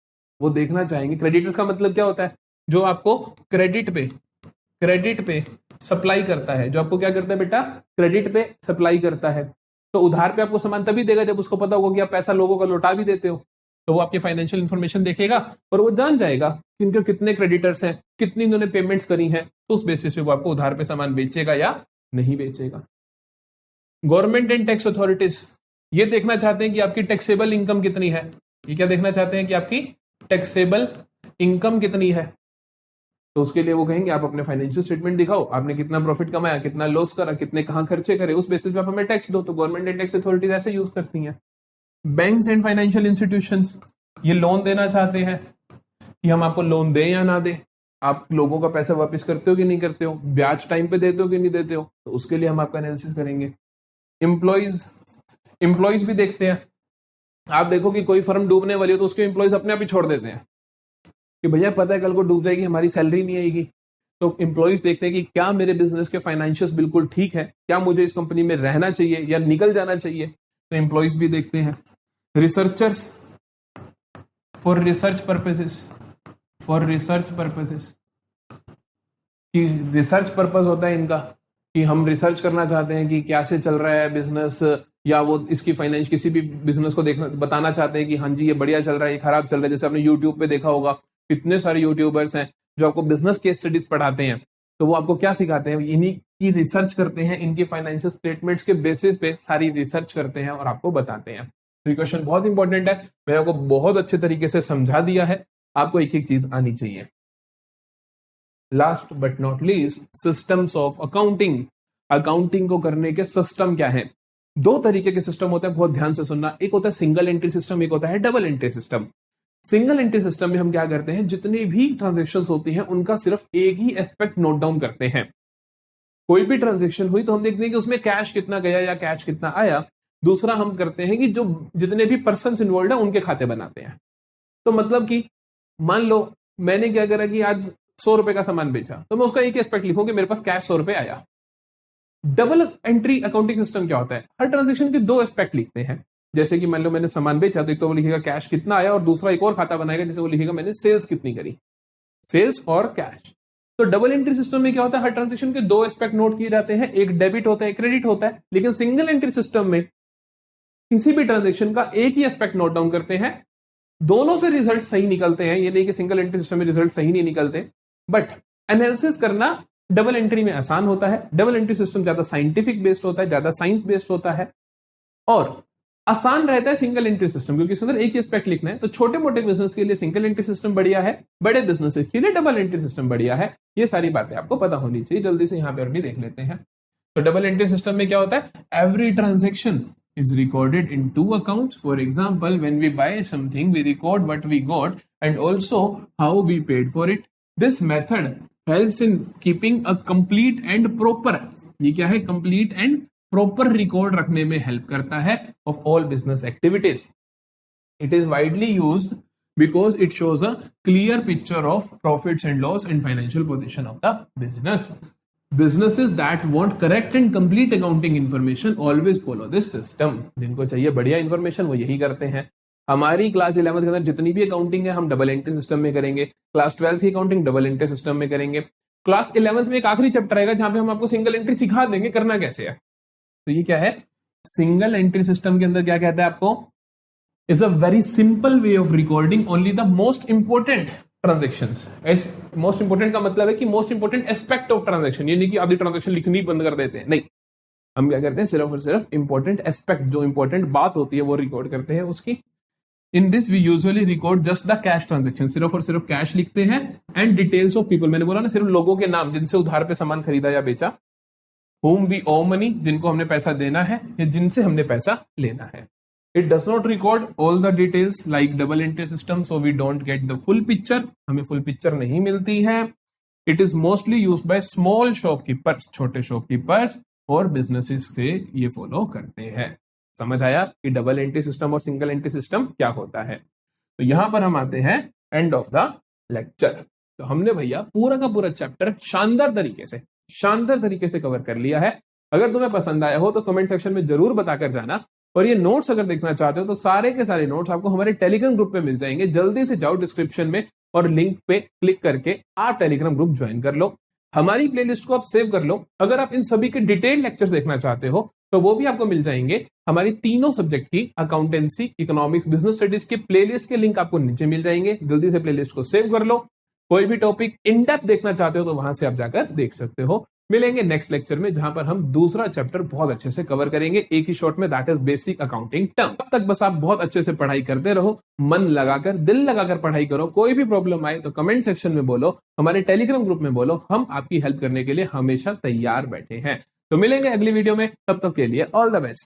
वो देखना चाहेंगे क्रेडिटर्स का मतलब क्या होता है, जो आपको क्रेडिट पे सप्लाई करता है। जो आपको क्या करता है बेटा? क्रेडिट पे सप्लाई करता है। तो उधार पे आपको सामान तभी देगा जब उसको पता होगा कि आप पैसा लोगों को लौटा भी देते हो। तो वो आपके फाइनेंशियल इन्फॉर्मेशन देखेगा और वो जान जाएगा कि इनके कितने क्रेडिटर्स हैं, कितनी इन्होंने पेमेंट्स करी हैं। तो उस बेसिस पे वो आपको उधार पे सामान बेचेगा या नहीं बेचेगा। गवर्नमेंट एंड टैक्स अथॉरिटीज ये देखना चाहते हैं कि आपकी टैक्सेबल इनकम कितनी है। ये क्या देखना चाहते हैं कि आपकी टैक्सेबल इनकम कितनी है। तो उसके लिए वो कहेंगे आप अपने फाइनेंशियल स्टेटमेंट दिखाओ, आपने कितना प्रॉफिट कमाया, कितना लॉस करा, कितने कहां खर्चे करे, उस बेसिस पे आप हमें टैक्स दो। तो गवर्नमेंट एंड टैक्स अथॉरिटीज ऐसे यूज करती हैं। बैंक्स एंड फाइनेंशियल इंस्टीट्यूशंस ये लोन देना चाहते हैं कि हम आपको लोन दें या ना दें, आप लोगों का पैसा वापस करते हो कि नहीं करते हो, ब्याज टाइम पे देते हो कि नहीं देते हो। तो उसके लिए हम आपका एनालिसिस करेंगे। एम्प्लॉयज भी देखते हैं। आप देखो कि कोई फर्म डूबने वाली हो तो उसके एम्प्लॉयज अपने आप ही छोड़ देते हैं कि भैया पता है कल को डूब जाएगी, हमारी सैलरी नहीं आएगी। तो एम्प्लॉयज देखते हैं कि क्या मेरे बिजनेस के फाइनेंशियल्स बिल्कुल ठीक है, क्या मुझे इस कंपनी में रहना चाहिए या निकल जाना चाहिए। तो एम्प्लॉयज भी देखते हैं। रिसर्चर्स फॉर रिसर्च पर्पसेस कि रिसर्च पर्पस होता है इनका कि हम रिसर्च करना चाहते हैं कि कैसे चल रहा है बिजनेस, या वो इसकी फाइनेंस किसी भी बिजनेस को देखना बताना चाहते हैं कि हाँ जी ये बढ़िया चल रहा है, ये खराब चल रहा है। जैसे आपने यूट्यूब पे देखा होगा कितने सारे यूट्यूबर्स हैं जो आपको बिजनेस केस स्टडीज पढ़ाते हैं तो वो आपको क्या सिखाते हैं, इन्हीं की रिसर्च करते हैं, इनके फाइनेंशियल स्टेटमेंट्स के बेसिस पे सारी रिसर्च करते हैं और आपको बताते हैं। तो ये क्वेश्चन बहुत इंपॉर्टेंट है, मैंने आपको बहुत अच्छे तरीके से समझा दिया है, आपको एक एक चीज आनी चाहिए। Last but not least, systems of accounting. Accounting को करने के सिस्टम क्या है? दो तरीके के सिस्टम होते हैं, बहुत ध्यान से सुनना। एक होता है सिंगल एंट्री सिस्टम, एक होता है double entry system. Single entry system में हम क्या करते हैं, जितनी भी ट्रांजेक्शन्स होती हैं उनका सिर्फ एक ही एस्पेक्ट नोट डाउन करते हैं। कोई भी ट्रांजेक्शन हुई तो हम देखते हैं कि उसमें कैश कितना गया या कैश कितना आया। दूसरा हम करते हैं कि जो जितने भी पर्सन इन्वॉल्व है उनके खाते बनाते हैं। तो मतलब कि मान लो मैंने क्या करा कि आज 100 रुपए का सामान बेचा, तो मैं उसका एक एस्पेक्ट लिखूं कि मेरे पास कैश 100 रुपए आया। डबल एंट्री अकाउंटिंग सिस्टम क्या होता है, हर ट्रांजेक्शन के दो एस्पेक्ट लिखते हैं। जैसे कि मान लो मैंने सामान बेचा, तो एक तो वो लिखेगा कैश कितना आया, और दूसरा एक और खाता बनाएगा जिसे वो लिखेगा मैंने सेल्स कितनी करी, सेल्स और कैश। तो डबल एंट्री सिस्टम में क्या होता है, हर ट्रांजेक्शन के दो एस्पेक्ट नोट किए जाते हैं, एक डेबिट होता है एक क्रेडिट होता है। लेकिन सिंगल एंट्री सिस्टम में किसी भी ट्रांजेक्शन का एक ही एस्पेक्ट नोट डाउन करते हैं, दोनों से रिजल्ट सही निकलते हैं। ये नहीं कि सिंगल एंट्री सिस्टम में रिजल्ट सही नहीं निकलते, बट एनालिसिस करना डबल एंट्री में आसान होता है। डबल एंट्री सिस्टम ज्यादा साइंटिफिक बेस्ड होता है, ज्यादा साइंस बेस्ड होता है, और आसान रहता है सिंगल एंट्री सिस्टम, क्योंकि इसके अंदर एक ही एस्पेक्ट लिखना है। तो छोटे मोटे बिजनेस के लिए सिंगल एंट्री सिस्टम बढ़िया है, बड़े बिजनेस के लिए डबल एंट्री सिस्टम बढ़िया है। ये सारी बातें आपको पता होनी चाहिए। जल्दी से यहाँ पे और भी देख लेते हैं। तो डबल एंट्री सिस्टम में क्या होता है, every transaction is recorded in two accounts. For example, when we buy something, we record what we got and also how we paid for it. This method helps in keeping a complete and proper, ये क्या है, complete and proper record रखने में help करता है of all business activities. It is widely used because it shows a clear picture of profits and loss and financial position of the business. Businesses that want correct and complete accounting information always follow this system. जिनको चाहिए बढ़िया information वो यही करते हैं। हमारी class 11th के अंदर जितनी भी अकाउंटिंग है हम डबल एंट्री सिस्टम में करेंगे। क्लास 12th की अकाउंटिंग डबल एंट्री सिस्टम में करेंगे। क्लास 11th में एक आखिरी चैप्टर आएगा जहां पे हम आपको सिंगल एंट्री सिखा देंगे करना कैसे है। तो ये क्या है, सिंगल एंट्री सिस्टम के अंदर क्या कहता है आपको, is a very simple way of recording only the most important transactions. Most important का मतलब है कि most important aspect of transaction, ये नहीं कि आधी ट्रांजेक्शन लिखनी बंद कर देते हैं, नहीं। हम क्या करते हैं, सिर्फ और सिर्फ इंपोर्टेंट एस्पेक्ट, जो इंपोर्टेंट बात होती है वो रिकॉर्ड करते हैं उसकी। In this we usually record just the cash transaction, सिर्फ और सिर्फ कैश लिखते हैं। एंड डिटेल्स ऑफ पीपल, मैंने बोला ना सिर्फ लोगों के नाम जिनसे उधार पे सामान खरीदा या बेचा। whom we owe money, जिनको हमने पैसा देना है या जिनसे हमने पैसा लेना है। It does not record all the details like double entry system, so we don't get the full picture. हमें full picture नहीं मिलती है। It is mostly used by small shopkeepers, छोटे shopkeepers और businesses से ये follow करते हैं। समझ आया कि डबल एंट्री सिस्टम और सिंगल एंट्री सिस्टम क्या होता है। तो यहां पर हम आते हैं एंड ऑफ द लेक्चर। तो हमने भैया पूरा का पूरा चैप्टर शानदार तरीके से कवर कर लिया है। अगर तुम्हें पसंद आया हो तो कमेंट सेक्शन में जरूर बताकर जाना। और ये नोट्स अगर देखना चाहते हो तो सारे के सारे नोट्स आपको हमारे टेलीग्राम ग्रुप पे मिल जाएंगे। जल्दी से जाओ डिस्क्रिप्शन में और लिंक पे क्लिक करके आप टेलीग्राम ग्रुप ज्वाइन कर लो। हमारी प्लेलिस्ट को आप सेव कर लो। अगर आप इन सभी के डिटेल लेक्चर्स देखना चाहते हो तो वो भी आपको मिल जाएंगे। हमारी तीनों सब्जेक्ट की अकाउंटेंसी, इकोनॉमिक्स, बिजनेस स्टडीज के प्लेलिस्ट के लिंक आपको नीचे मिल जाएंगे। जल्दी से प्लेलिस्ट को सेव कर लो। कोई भी टॉपिक इन डेप्थ देखना चाहते हो तो वहां से आप जाकर देख सकते हो। मिलेंगे नेक्स्ट लेक्चर में जहां पर हम दूसरा चैप्टर बहुत अच्छे से कवर करेंगे एक ही शॉट में, that is basic accounting term. तब तक बस आप बहुत अच्छे से पढ़ाई करते रहो, मन लगाकर, दिल लगाकर पढ़ाई करो। कोई भी प्रॉब्लम आए तो कमेंट सेक्शन में बोलो, हमारे टेलीग्राम ग्रुप में बोलो, हम आपकी हेल्प करने के लिए हमेशा तैयार बैठे हैं। तो मिलेंगे अगली वीडियो में, तब तक के लिए ऑल द बेस्ट।